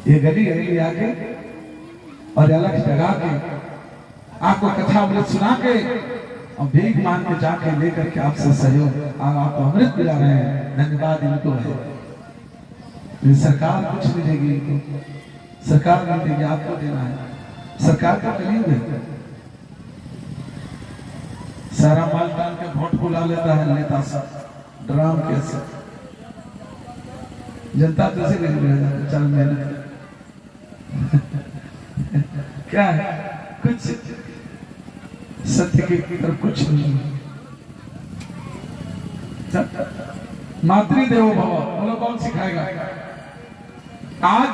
ये गली गली आके और अलग जगा के आपको कथा अमृत सुना के और भीख मांग के जाके लेकर के आपसे सहयोग आपको अमृत दिला रहे हैं। धन्यवाद इनको है। सरकार कुछ मिलेगी इनको, सरकार नहीं देगी, आपको देना है। सरकार का करीब है, सारा माल डाल के वोट बुला लेता है नेता सब, ड्राम कैसे जनता तुझे नहीं मिलेगा, चल मेहनत क्या है, कुछ सत्य की तरफ कुछ नहीं। मातृदेवो भव बोलो, कौन सिखाएगा? आज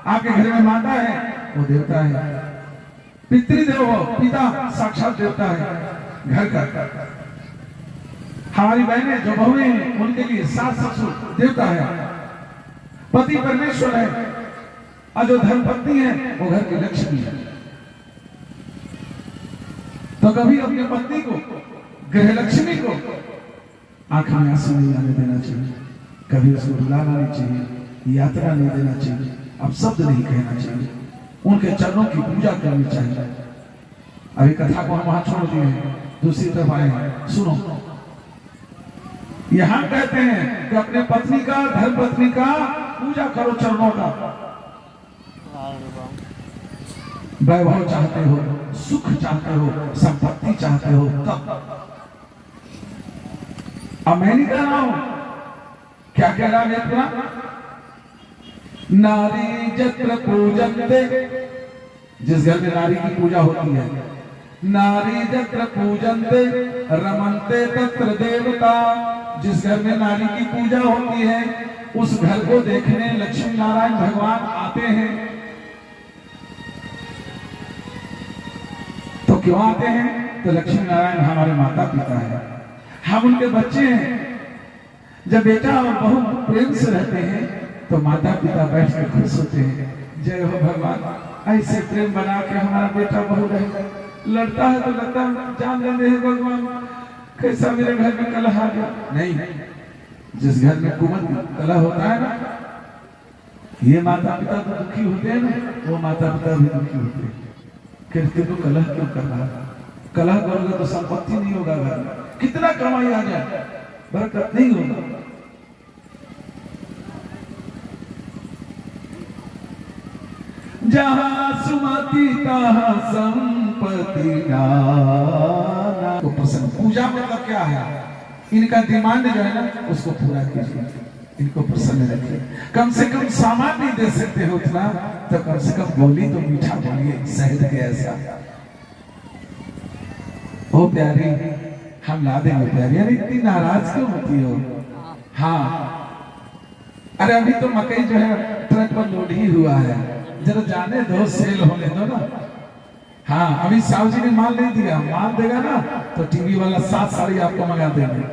आपके घर में माता है वो देवता है, पितृदेवो भव पिता साक्षात देवता है घर का, हमारी बहनें जो बहुएं हैं उनके लिए सास ससुर देवता है, पति परमेश्वर है, और जो धर्मपत्नी है वो घर की लक्ष्मी है। कभी अपनी पत्नी को, गृह लक्ष्मी को आंख में आंसू नहीं आने देना चाहिए, कभी उसको रुलाना नहीं चाहिए, यात्रा नहीं देना चाहिए, अब शब्द नहीं कहना चाहिए, उनके चरणों की पूजा करनी चाहिए। अभी कथा को हम वहां छोड़ दिए हैं, दूसरी तरफ आए हैं, सुनो। यहां कहते हैं कि अपने पत्नी का, धर्म पत्नी का पूजा करो, चरणों का। वैभव चाहते हो, सुख चाहते हो, संपत्ति चाहते हो, तब अब मैं नहीं कह रहा हूं, क्या कह रहा है पूरा? नारी जत्र पूजन्ते, जिस घर में नारी की पूजा होती है, नारी जत्र पूजन्ते रमन्ते तत्र देवता, जिस घर में नारी की पूजा होती है उस घर को देखने लक्ष्मी नारायण भगवान आते हैं। तो क्यों आते हैं? तो लक्ष्मी नारायण हमारे माता पिता हैं, हम उनके बच्चे हैं। जब बेटा और बहू प्रेम से रहते हैं तो माता पिता बैठ कर खुश होते हैं, जय हो भगवान, ऐसे प्रेम बना के हमारा बेटा बहू रहे। लड़ता है तो लगता है जान लेने हैं भगवान, कैसा मेरे घर में कलह आ गया। नहीं, जिस घर में कुमत कलह होता है ना, ये माता पिता तो दुखी होते हैं ना, वो माता पिता भी दुखी होते हैं। कहते तो कलह क्यों कर रहा है? कलह करोगे तो संपत्ति नहीं होगा घर में, कितना कमाई आ जाए, बरकत नहीं होगा। जहां सुमति तहां संपत्ति नाना को प्रसन्न। पूजा मतलब क्या है? इनका डिमांड जो है ना उसको पूरा कीजिए, इनको प्रसन्न रखिए। कम से कम सामान नहीं दे सकते हो उतना, तो कम से कम बोली तो मीठा बोलिए, शहद के ऐसा। ओ प्यारी, हम ला देंगे प्यारी। अरे इतनी नाराज क्यों होती हो? हाँ, अरे अभी तो मकई जो है ट्रक पर लोड ही हुआ है, जरा जाने दो, सेल होने दो ना। हाँ, अभी साहु जी ने माल नहीं दिया, माल देगा ना तो टीवी वाला 7 साड़ी आपको मंगा देंगे।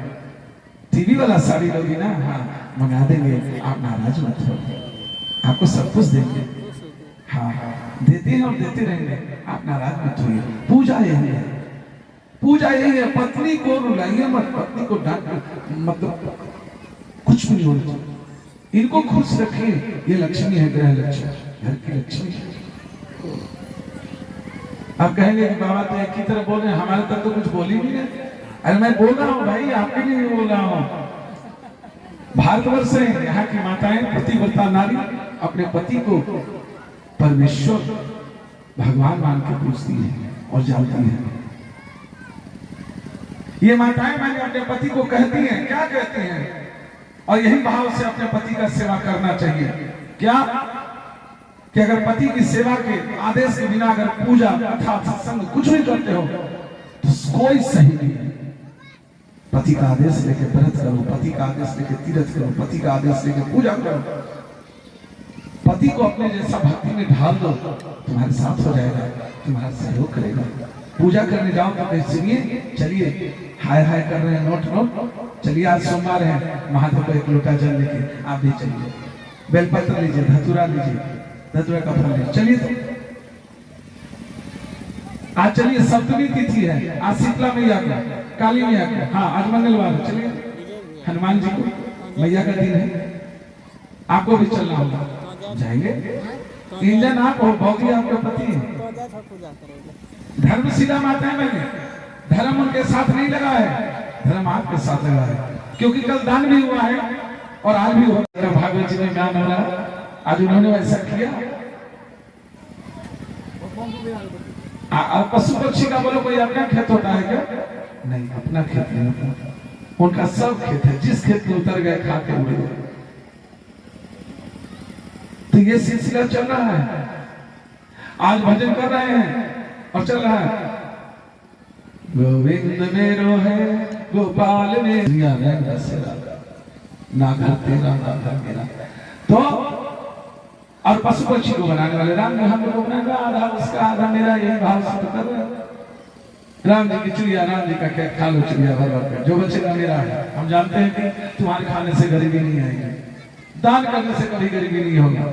टीवी वाला साड़ी लोगी ना, हाँ मंगा देंगे, आप नाराज मत हो, आपको सब कुछ देंगे। हाँ, देते हैं और देते रहेंगे, आप नाराज मत होइए। पूजा यही है, पूजा यही है। पत्नी को रुलाइए मत, पत्नी को डांट, मतलब कुछ भी नहीं होना चाहिए, इनको खुश रखिए। ये लक्ष्मी है, गृह लक्ष्मी, घर की लक्ष्मी। आप कहेंगे कि बाबा तो एक ही तरह बोल रहे हैं, हमारे तक तो कुछ बोली भी नहीं। अरे मैं बोल रहा हूँ भाई, आपके लिए बोल रहा हूँ। भारतवर्ष से यहाँ की माताएं पतिव्रता नारी अपने पति को परमेश्वर भगवान मान के पूछती है और जानती है। ये माताएं मैंने अपने पति को कहती हैं, क्या कहती हैं? और यही भाव से अपने पति का सेवा करना चाहिए। क्या कि अगर पति की सेवा के आदेश के बिना अगर पूजा कथा सत्संग कुछ भी करते हो तो कोई सही नहीं है। पति का आदेश लेके व्रत करो, पति का आदेश लेके तीर्थ करो, पति का आदेश लेके पूजा करो, पति को अपने जैसा भक्ति में ढाल दो, तुम्हारे साथ हो जाएगा, तुम्हारा सहयोग करेगा। पूजा करने जाओ तो कहीं सुनिए, चलिए हाय हाय कर रहे हैं, नोट नोट, चलिए आज सोमवार है, महादेव को एक लोटा जल लेके आप भी चलिए, बेलपत्र लीजिए, धतूरा लीजिए, धतूरा का फल लीजिए, चलिए। तो आज चलिए, सप्तमी तिथि है, आज शीतला मैया का, काली मैया का, हाँ आज मंगलवार है, चलिए हनुमान जी को मैया का दिन है, आपको भी चलना होगा, जाएंगे। इंजन आप हो, भौजी आपके पति है। धर्म सीधा माता है, मैंने धर्म उनके साथ नहीं लगा है, धर्म आपके साथ लगा है, क्योंकि कल दान भी हुआ है और आज भी हुआ। भागवत जी में ज्ञान हो रहा है, आज उन्होंने वैसा किया। पशु पक्षी का बोलो कोई अपना खेत होता है क्या? नहीं, अपना खेत नहीं होता, उनका सब खेत है, जिस खेत में उतर गए खा के उड़ गए। तो ये सिलसिला चल रहा है, आज भजन कर रहे हैं और चल रहा है, गोविंद मेरो है गोपाल मेरा ना घर तेरा ना घर मेरा। तो और पशु पक्षी को बनाने वाले राम जी, हम लोग को बनाएगा, आधा उसका आधा मेरा, यही भाव से कर रहे हैं। राम जी की चिड़िया, राम जी का क्या खा लो चिड़िया भर भर कर, जो बचेगा मेरा है। हम जानते हैं कि तुम्हारे खाने से गरीबी नहीं आएगी, दान करने से कभी गरीबी नहीं होगा,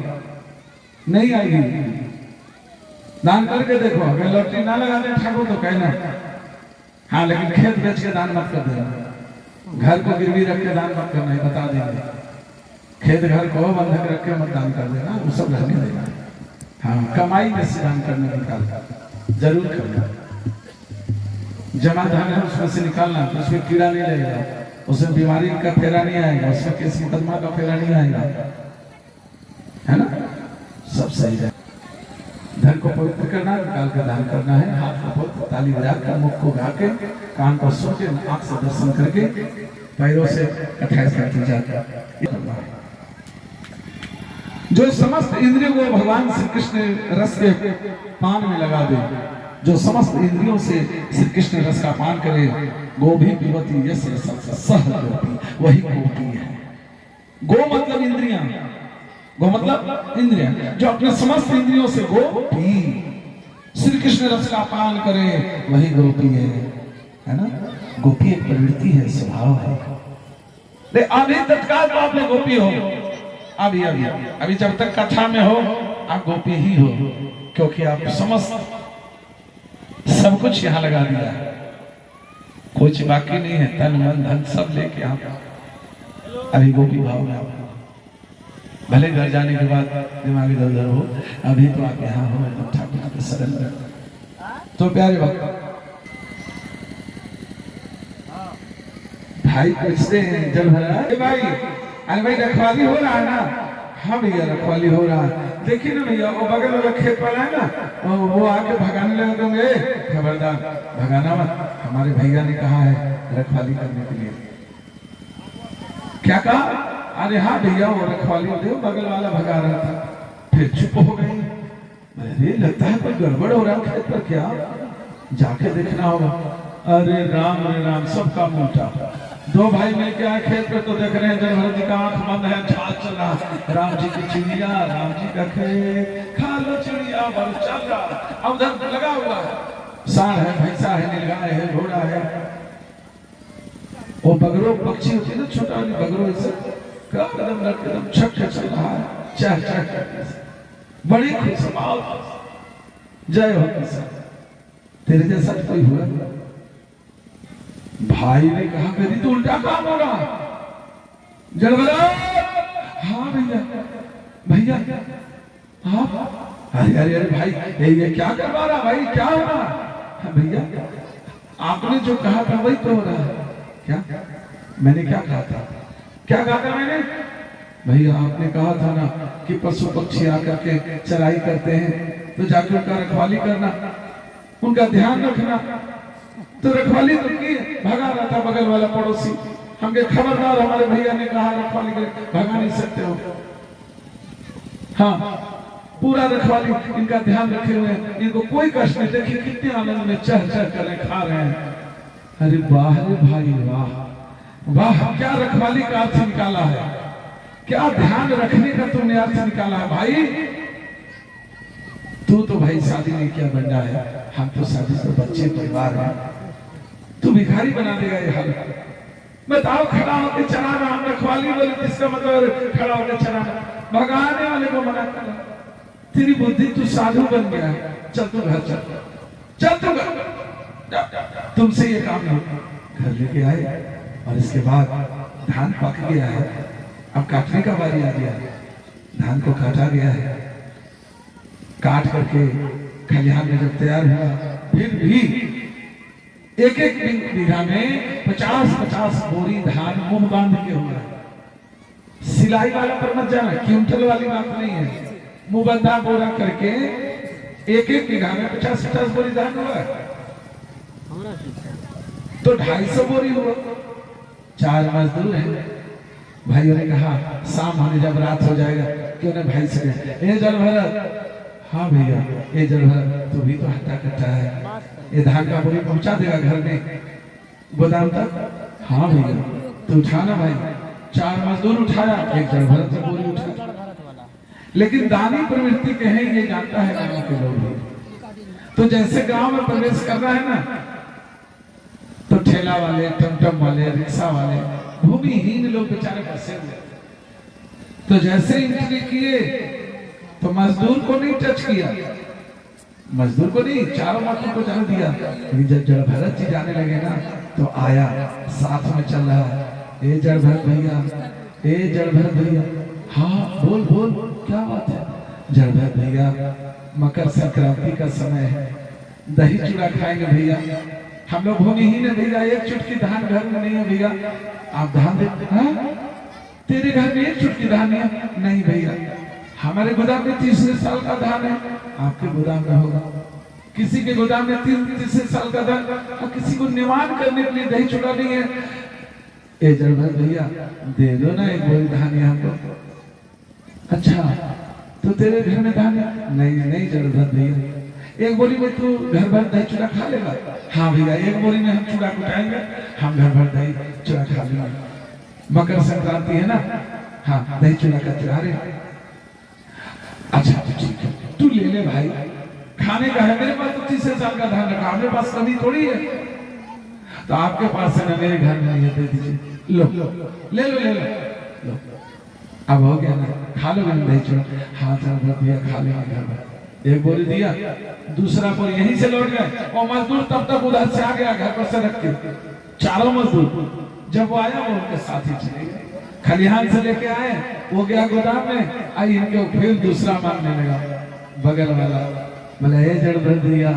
नहीं आएगी। दान करके देखो, अगर लॉटरी ना लगाने ठाकुर तो कहना हाँ, लेकिन खेत बेच के दान मत कर देना, घर को गिरवी रख के दान मत करना, बता देंगे। खेत घर को बंधक रख के मत दान कर देना, वो सब रहने देना। हाँ, कमाई में से दान करना, निकाल जरूर करना। जमा धन है उसमें से निकालना, तो उसमें कीड़ा नहीं लगेगा, उसमें बीमारी का फेरा नहीं आएगा, उसमें केस मुकदमा का फेरा नहीं आएगा, है ना। सब सही है। धन को पवित्र करना, निकाल कर दान करना है। हाथ को पवित्र, ताली बजाकर, मुख को गा के, कान को सुन के, आंख से दर्शन करके, पैरों से 28 करते जाकर जो समस्त इंद्रियों को भगवान श्री कृष्ण रस के पान में लगा दे, जो समस्त इंद्रियों से श्री कृष्ण रस का पान करे, गोभी पीवती यस सह गोपी, वही गोपी है। गो मतलब इंद्रियां, गो मतलब इंद्रियां, जो अपने समस्त इंद्रियों से गोपी श्री कृष्ण रस का पान करे, वही गोपी है ना। गोपी एक प्रवृत्ति है, स्वभाव है। अभी तत्काल तो आपने गोपी हो, अभी जब तक कथा में हो आप गोपी ही हो, क्योंकि आप समस्त सब कुछ यहाँ लगा दिया है, कुछ बाकी नहीं है, तन मन धन सब लेके आप अभी गोपी भाव में आप। भले घर जाने के बाद दिमाग इधर उधर हो, अभी तो आप यहाँ हो एकदम ठाकुर के शरण में। तो प्यारे भक्त भाई पूछते हैं जल भरा, भाई अरे भाई रखवाली हो रहा है ना। हाँ भैया रखवाली हो रहा है। देखिए ना भैया, वो बगल वाला खेत वाला है ना, वो आके भगाने लगे होंगे, खबरदार भगाना मत, हमारे भैया ने कहा है रखवाली करने के लिए। क्या कहा? अरे हाँ भैया वो रखवाली दे, बगल वाला भगा रहा था। फिर चुप हो गए। अरे लगता है कोई गड़बड़ हो रहा है खेत पर, क्या जाके देखना होगा। अरे राम सब काम उल्टा। दो भाई मिलके आए खेत पे, तो देख रहे हैं जलभरत जी का आंख बंद है, छाल चल रहा, राम जी की चिड़िया, राम जी का खेत, खा लो चिड़िया, बल चल रहा। अब उधर लगा हुआ है, सांड है, भैंसा है, नीलगाय है, घोड़ा है, वो बगरो पक्षी होती है ना, छोटा वाली बगरो, ऐसे एकदम छक चल रहा है, चह चह, बड़ी खुश जय हो किसान, तेरे जैसा कोई हुआ। भाई ने कहा कभी तो उल्टा काम हो रहा। जलभरत, हाँ भैया आप, अरे भाई ये क्या करवा रहा भाई, क्या हो रहा? हाँ भैया आपने जो कहा था वही तो हो रहा है। क्या मैंने क्या कहा था? क्या कहा था मैंने? भैया आपने कहा था ना कि पशु पक्षी आकर के चराई करते हैं तो जाकर उनका रखवाली करना, उनका ध्यान रखना। तो रखवाली तो की, भगा रहा था बगल वाला पड़ोसी, हमके खबरदार, हमारे भैया ने कहा रखवाली के भगा नहीं सकते हो। हाँ पूरा रखवाली इनका ध्यान रखे हुए, इनको कोई कष्ट नहीं। देखिए कितने आनंद में चह चह कर खा रहे हैं। अरे वाह रे भाई वाह वाह, क्या रखवाली का अर्थ निकाला है, क्या ध्यान रखने का तुमने अर्थ निकाला है भाई। तू तो भाई शादी नहीं किया बंदा है, हम तो शादी से बच्चे परिवार है, तू भिखारी बना देगा ये हाल। बताओ खड़ा होकर चलाना, हम रखवाली बोले किसका मतलब खड़ा होकर चलाना, भगाने वाले को मना करना। तेरी बुद्धि तू साधु बन गया, चल तू घर चल तू घर, तुमसे ये काम नहीं। घर लेके आए और इसके बाद धान पक गया है, अब काटने का बारी आ गया। धान को काटा गया है, काट करके खलिहान में जब तैयार हुआ, फिर भी एक एक बीघा में 50-50 बोरी धान मुंह बांध के हुआ। सिलाई वाला पर मत जाना, क्विंटल वाली बात नहीं है, मुंह बंधा बोरा करके एक एक बीघा में 50-50 बोरी धान हुआ, तो 250 बोरी हुआ। 4 मजदूर हैं। भाइयों ने कहा शाम होने जब रात हो जाएगा, क्यों ना भाई से ए जलभरत, हाँ भैया ये जलभरत तू भी तो हट्टा कट्टा है, ये धान का बोरी पहुंचा देगा घर में गोदाम तक। हाँ भैया तो उठाना भाई। 4 मजदूर उठाया, एक जलभरत से बोरी उठा। लेकिन दानी प्रवृत्ति के हैं, ये जानता है गांव के लोग। तो जैसे गांव में प्रवेश कर रहा है ना, तो ठेला वाले, टमटम वाले, रिक्शा वाले, भूमिहीन लोग बेचारे फंसे हुए। तो जैसे एंट्री किए तो मजदूर को नहीं टच किया, मजदूर को नहीं, चारों मजदूर को जाने दिया। लेकिन जब जड़ भरत जी जाने लगे ना तो आया, साथ में चल रहा, ए जड़ भरत भैया, ए जड़ भरत भैया, हाँ बोल बोल क्या बात है। जड़ भरत भैया, मकर संक्रांति का समय है, दही चूड़ा खाएंगे भैया, हम लोग भूमिहीन है भैया, एक चुटकी धान घर में नहीं है भैया, आप धान दे। हाँ? तेरे घर में एक चुटकी धान नहीं है? नहीं भैया, हमारे गोदाम में 30 साल का धान है, आपके गोदाम में होगा। किसी के गोदाम में 30 साल का धान, और किसी को निवान करने के लिए दही चूड़ा नहीं है। ए जड़भर भैया दे दो ना एक बोरी धान यहाँ को। अच्छा तो तेरे घर में धान है? नहीं नहीं जड़भर भैया, एक बोरी में तू घर भर दही चूड़ा खा लेगा? हाँ भैया, एक बोरी में हम चूड़ा कुटाएंगे, हम घर भर दही चूड़ा खा लेंगे। मकर संक्रांति है ना, हाँ दही चूड़ा का त्योहार है। अच्छा तो ठीक है, तू ले ले भाई, खाने का है, मेरे पास तो 30 साल का धान रखा, मेरे पास कमी थोड़ी है। तो आपके पास है ना, मेरे घर में नहीं है, दे दीजिए, लो ले लो ले लो। अब हो गया ना, खा लो दही चूड़ा? हाँ चलो भैया खा लेंगे घर में। एक बोरी दिया, दूसरा बोरी यहीं से लौट गए, और मजदूर तब तक उधर से आ गया घर पर से रख के, चारों मजदूर। जब वो आया वो उनके साथ ही चले गए, खलिहान से लेके आए, वो गया गोदाम में, आई इनको फिर दूसरा मांगने लगा बगल वाला, बोला ये जड़ भर दिया,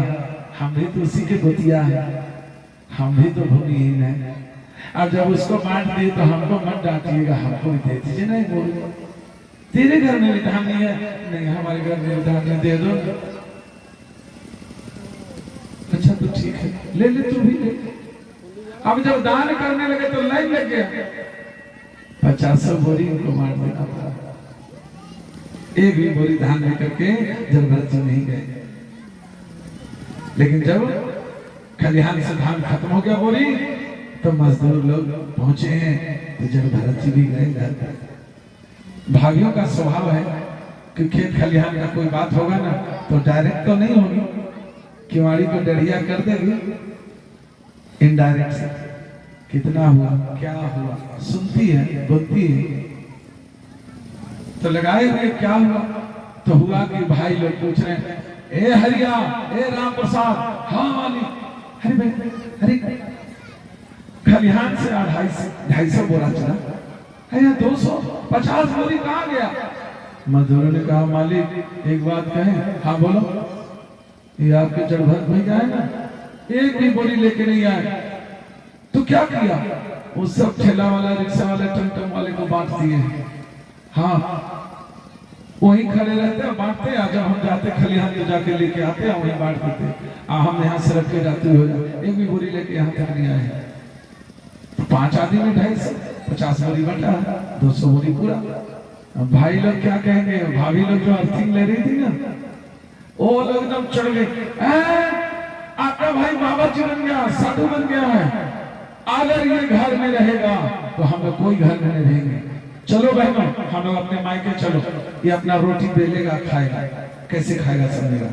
हम भी तो उसी के गोतिया है, हम भी तो भूमिहीन है। अब जब उसको बांट दिए तो हमको मत डांटिएगा, हमको भी दे दीजिए ना। बोल तेरे घर में भी धान नहीं है? नहीं हमारे घर में भी धान नहीं, दे दो। अच्छा तो ठीक है, ले ले तू भी ले। अब जब दान करने लगे तो लाइन लग गया, 50 बोरी उनको मार देना पड़ा। एक भी बोरी धान लेकर के जड़भरत जी नहीं गए। लेकिन जब खलिहान से धान खत्म हो गया बोरी, तो मजदूर लोग पहुंचे हैं, तो जड़भरत जी भी गए घर। भाइयों का स्वभाव है कि खेत खलिहान का कोई बात होगा ना तो डायरेक्ट तो नहीं होगी, किवाड़ी को डरिया कर देगी, इनडायरेक्ट से कितना हुआ क्या हुआ सुनती है, बोलती है। तो लगाए हुए क्या हुआ, तो हुआ कि भाई लोग पूछ रहे हैं, ए हरिया, ए राम प्रसाद, हाँ मालिक, अरे भाई अरे खलिहान से 250 बोरा चला, अरे 250 बोरी कहाँ गया? मजदूरों ने कहा मालिक एक बात कहें? हाँ बोलो। ये आपके जड़भरत भैया है ना, एक भी बोरी लेके नहीं आए, तो क्या किया? वो सब ठेला वाला, रिक्शा वाले, टमटम वाले को बांट दिए। हाँ वहीं खड़े रहते हैं, बांटते हैं, जब हम जाते खलिहान तो जाके लेके आते हैं, वहीं बांट देते। हम यहाँ से रख के जाते हुए एक भी बोरी लेके यहाँ तक नहीं आए। 5 आदमी में 250, 50 बोरी बटा, 200 बोरी पूरा। अब भाई लोग क्या कहेंगे? भाभी लोग जो अर्थिंग ले रही थी ना, वो लोग एकदम चढ़ गए, आपका भाई बाबा जी बन गया, साधु बन गया है, अगर ये घर में रहेगा तो हम लोग कोई घर में नहीं रहेंगे। चलो बहनों हम लोग अपने मायके चलो, ये अपना रोटी बेलेगा खाएगा, कैसे खाएगा समझेगा।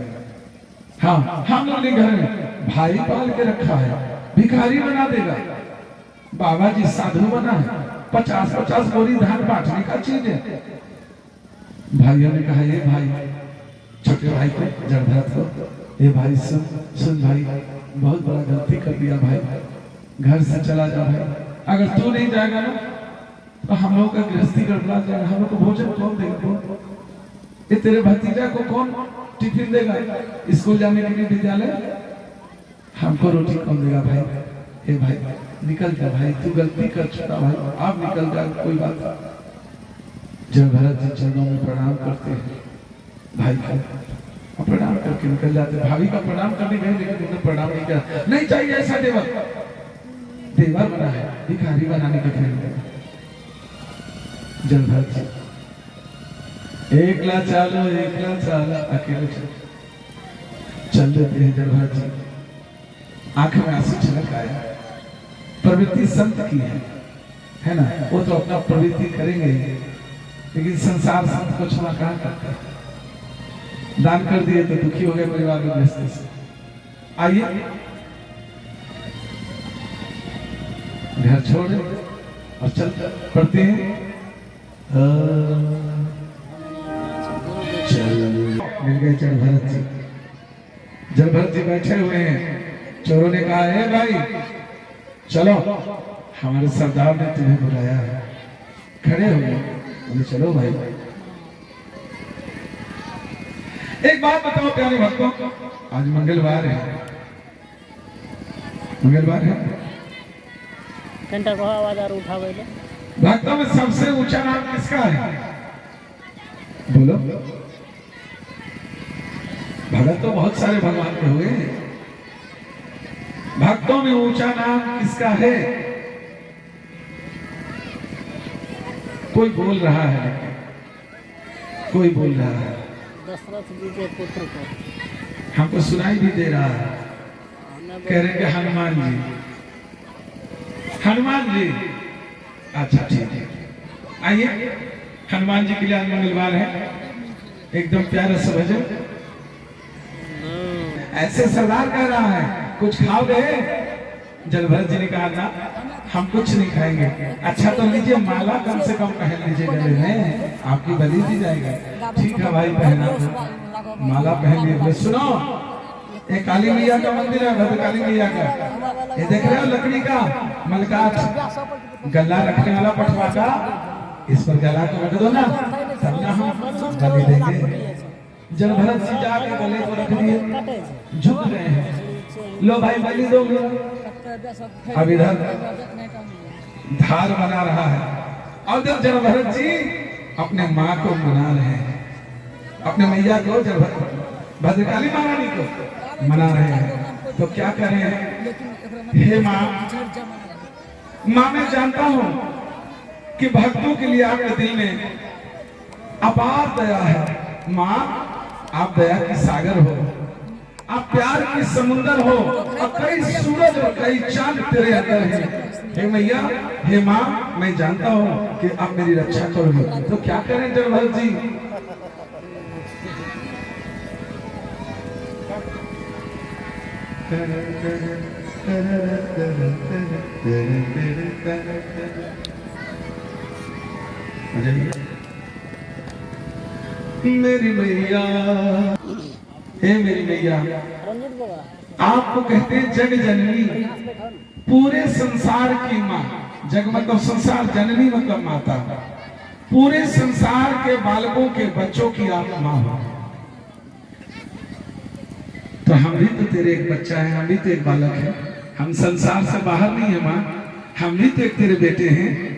हाँ हम लोग ने घर में भाई पाल के रखा है, भिखारी बना देगा, बाबा जी साधु बना है, 50-50 बोरी धान बांटने का चीज है। भाइयों ने कहा ये भाई, छोटे भाई को, जड़भरत को, ये भाई सुन भाई, बहुत बड़ा गलती कर दिया भाई, घर से चला जा भाई, अगर तू नहीं जाएगा ना तो हम लोग का गृहस्थी गड़बड़ा जाएगा, हम लोग को भोजन कौन देगा? ये तेरे भतीजा को कौन टिफिन देगा स्कूल जाने के लिए विद्यालय? हमको रोटी कौन देगा भाई? हे भाई निकल जा भाई, तू गलती कर चुका भाई, आप निकल जा, कोई बात नहीं। जड़भरत जी चरणों में प्रणाम करते हैं भाई का, प्रणाम करके निकल जाते। भाभी का प्रणाम करने गए लेकिन उन्होंने प्रणाम नहीं किया, नहीं चाहिए ऐसा देवर, देवर बना है, भिखारी बनाने के लिए। जड़भरत जी एकला चालो, एकला चाला, अकेले चल देते हैं। जड़भरत जी आंख में आंसू छलक आया, प्रवृत्ति संत की है ना, वो तो अपना प्रवृत्ति करेंगे, लेकिन संसार संत को क्षमा कहाँ करता है? दान कर दिए तो दुखी हो गए परिवार में व्यस्त से। आइए घर छोड़े और चल पढ़ते हैं। चल मिल गए जड़भरत जी, जब भरत जी बैठे हुए हैं, चोरों ने कहा है भाई चलो, हमारे सरदार ने तुम्हें बुलाया है। खड़े हो गए, बोले चलो भाई। एक बात बताओ प्यारे भक्तों, आज मंगलवार है, मंगलवार है, घंटा को आवाज आ उठा गए। भक्तों में सबसे ऊंचा नाम किसका है? बोलो। भगत तो बहुत सारे भगवान के हुए, भक्तों में ऊंचा नाम किसका है? कोई बोल रहा है, कोई बोल रहा है। दशरथ जी के पुत्र को हमको सुनाई भी दे रहा है, कह रहे हैं हनुमान जी, हनुमान जी। अच्छा ठीक है, आइए हनुमान जी के लिए आज मंगलवार है, एकदम प्यारा सा भजन। ऐसे सरदार कह रहा है कुछ खाओगे? जल भरत जी ने कहा ना, हम कुछ नहीं खाएंगे। अच्छा तो लीजिए, माला कम से कम पहन लीजिए गले में, आपकी बलि दी जाएगी। ठीक है भाई, पहना दो, माला पहन लीजिए। सुनो, ये काली मैया का मंदिर है, भद्रकाली मैया का, ये देख रहे हो लकड़ी का मलकाट गला रखने वाला पटवा का, इस पर गला को रख दो ना, तब ना हम बलि देंगे। जल भरत जी जाके गले को रख दिए, झुक गए हैं, लो भाई बलि दो। अब इधर धार बना रहा है, और जब जल भरत जी अपने माँ को मना रहे हैं, अपने मैया को, जल भद्रकाली महारानी को मना रहे हैं, तो क्या करें? हे माँ, माँ मैं जानता हूँ कि भक्तों के लिए आपके दिल में अपार दया है। माँ आप दया की सागर हो, आप प्यार की समुंदर हो, और कई सूरज और कई चांद तेरे अंदर हैं। हे मैया, हे माँ, मैं जानता हूँ कि आप मेरी रक्षा करोगे, तो क्या करें जल भरत जी? मेरी मैया, हे मेरी मैया, आपको कहते हैं जग जननी, पूरे संसार की माँ। जग मतलब संसार, जननी मतलब माता। पूरे संसार के बालकों के बच्चों की आप माँ हो, तो हम भी तो तेरे एक बच्चा है, हम भी तो एक बालक है, हम संसार से बाहर नहीं है माँ, हम भी तो एक तेरे बेटे हैं।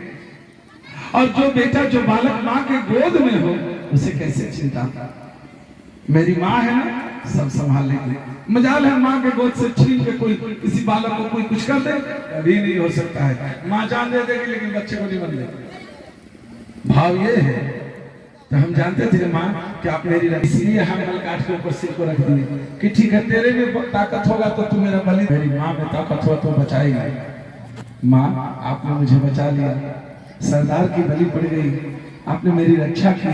और जो बेटा, जो बालक माँ के गोद में हो, उसे कैसे चिंता? मेरी माँ है ना, सब संभाल लेंगे। मजाल है माँ के गोद से छीन के कोई किसी बालक को कोई कुछ कर दे, कभी नहीं हो सकता है। माँ जान दे देगी लेकिन बच्चे को नहीं बन देगी। भाव ये है, तो हम जानते थे माँ कि आप मेरी, इसलिए हम मलकाट के ऊपर सिर को रख दिए कि ठीक है, तेरे में ताकत होगा तो तू मेरा बलि, मेरी माँ में ताकत होगा तो बचाएगी। माँ आपने मुझे बचा लिया, सरदार की बलि पड़ गई, आपने मेरी रक्षा की,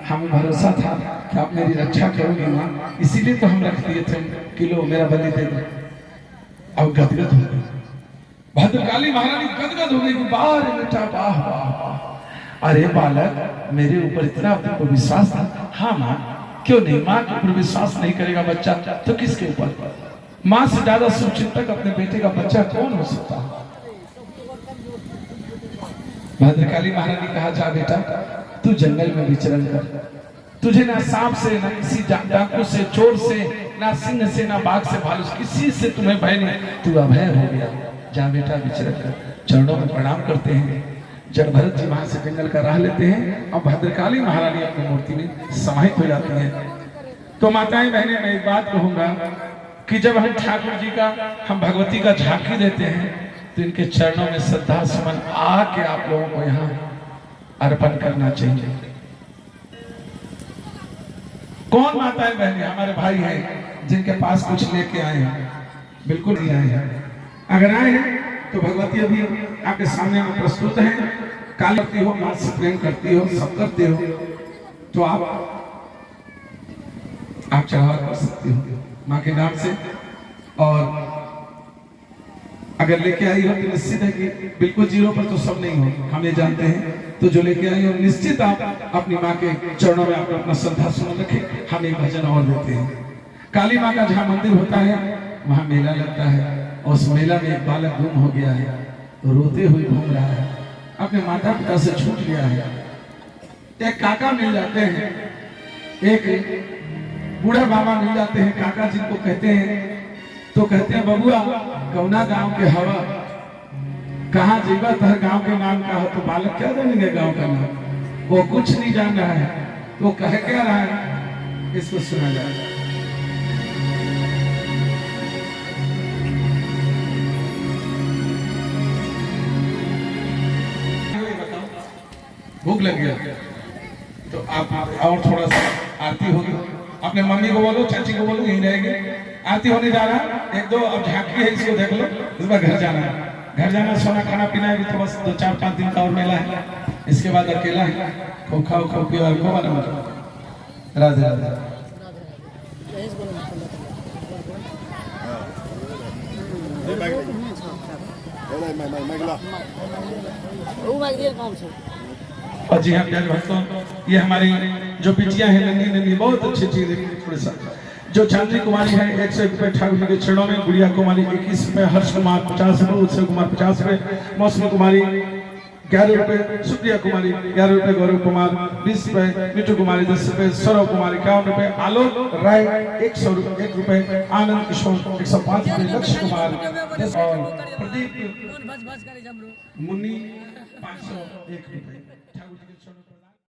हमें भरोसा था कि आप मेरी रक्षा करोगे माँ, इसीलिए तो हम रख दिए थे कि लो मेरा बलि दे दो। अब गदगद हो गई भद्रकाली महारानी, गदगद हो गई, बाहर बेटा, वाह वाह वाह, अरे बालक मेरे ऊपर इतना तुमको विश्वास था। हाँ माँ, क्यों नहीं, माँ के ऊपर विश्वास नहीं करेगा बच्चा तो किसके ऊपर? माँ से ज्यादा शुभचिंतक अपने बेटे का बच्चा कौन हो सकता है? भद्रकाली महारानी कहा, जा बेटा तू जंगल में विचरण कर, तुझे ना सांप से, ना किसी डाकू से, चोर से, ना सिंह से, ना बाघ से, भालू से, किसी से तुम्हें भय नहीं, तू अभय हो गया, जा बेटा विचरण कर। चरणों में प्रणाम करते हैं, जल भरत जी वहां से जंगल का राह लेते हैं, और भद्रकाली महारानी अपनी मूर्ति में समाहित हो जाती है। तो माताएं बहनें, मैं एक बात कहूंगा कि जब हम ठाकुर जी का, हम भगवती का झांकी देते हैं, तो इनके चरणों में श्रद्धा सुमन आके आप लोगों को यहाँ अर्पण करना चाहिए। कौन माताएं बहनें, हमारे भाई हैं जिनके पास कुछ लेके आए हैं? बिल्कुल नहीं आए हैं। अगर आए हैं तो भगवती अभी आपके सामने में प्रस्तुत है। काली करती हो, मां से प्रेम करती हो, सब करते हो, तो आप चढ़ावा कर सकती हो माँ के नाम से। और अगर लेके आई हो तो निश्चित है कि बिल्कुल जीरो पर तो सब नहीं हो, हम ये जानते हैं। तो जो लेके आई हो निश्चित आप अपनी माँ के चरणों में अपना श्रद्धा सुमन रखें। हम एक भजन और देते हैं, काली माँ का जहाँ मंदिर होता है वहाँ मेला लगता है, और उस मेला में एक बालक गुम हो गया है, रोते हुए घूम रहा है, अपने माता पिता से छूट गया है। एक काका मिल जाते हैं, एक बूढ़ा बाबा मिल जाते हैं, काका जिनको कहते हैं, तो कहते हैं बबुआ कौना गांव के हवा, कहाँ जीवा हर गांव के नाम का हो। तो बालक क्या जानेंगे गांव का नाम, वो कुछ नहीं जान रहा है, तो वो कह क्या रहा है, इसको सुना जाए। भूख लग गया तो आप और थोड़ा सा आरती होगी, अपने मम्मी को बोलो, चाची को बोलो, यहीं रहेंगे, आरती होने जा रहा है। एक दो अब झांकी है, इसको देख लो, इस बार घर जाना है, घर जाना, सोना खाना पीना है, तो बस 2-4-5 दिन का और मेला है, इसके बाद अकेला है, खूब खाओ खूब पियो, राधे राधे। और जी हाँ प्यारे भक्तों, ये हमारी जो बिटिया है नन्ही नन्ही, बहुत अच्छी चीज है। थोड़ा सा जो चांदनी कुमारी है 101 रुपए ठाकुर के चरणों में, गुड़िया कुमारी 21 रुपए, हर्ष कुमार 50 रुपए, उत्सव कुमार 50 रुपए, मौसमी कुमारी 11 रुपए, सुप्रिया कुमारी 11 रुपए, गौरव कुमार 20 रुपए, मिठू कुमारी 10 रुपए, सौरव कुमारी 51 रुपए, आलोक राय 1 रुपए, आनंद किशोर 105 रुपए, लक्ष्य कुमार 10 और प्रदीप मुन्नी 501 रुपए।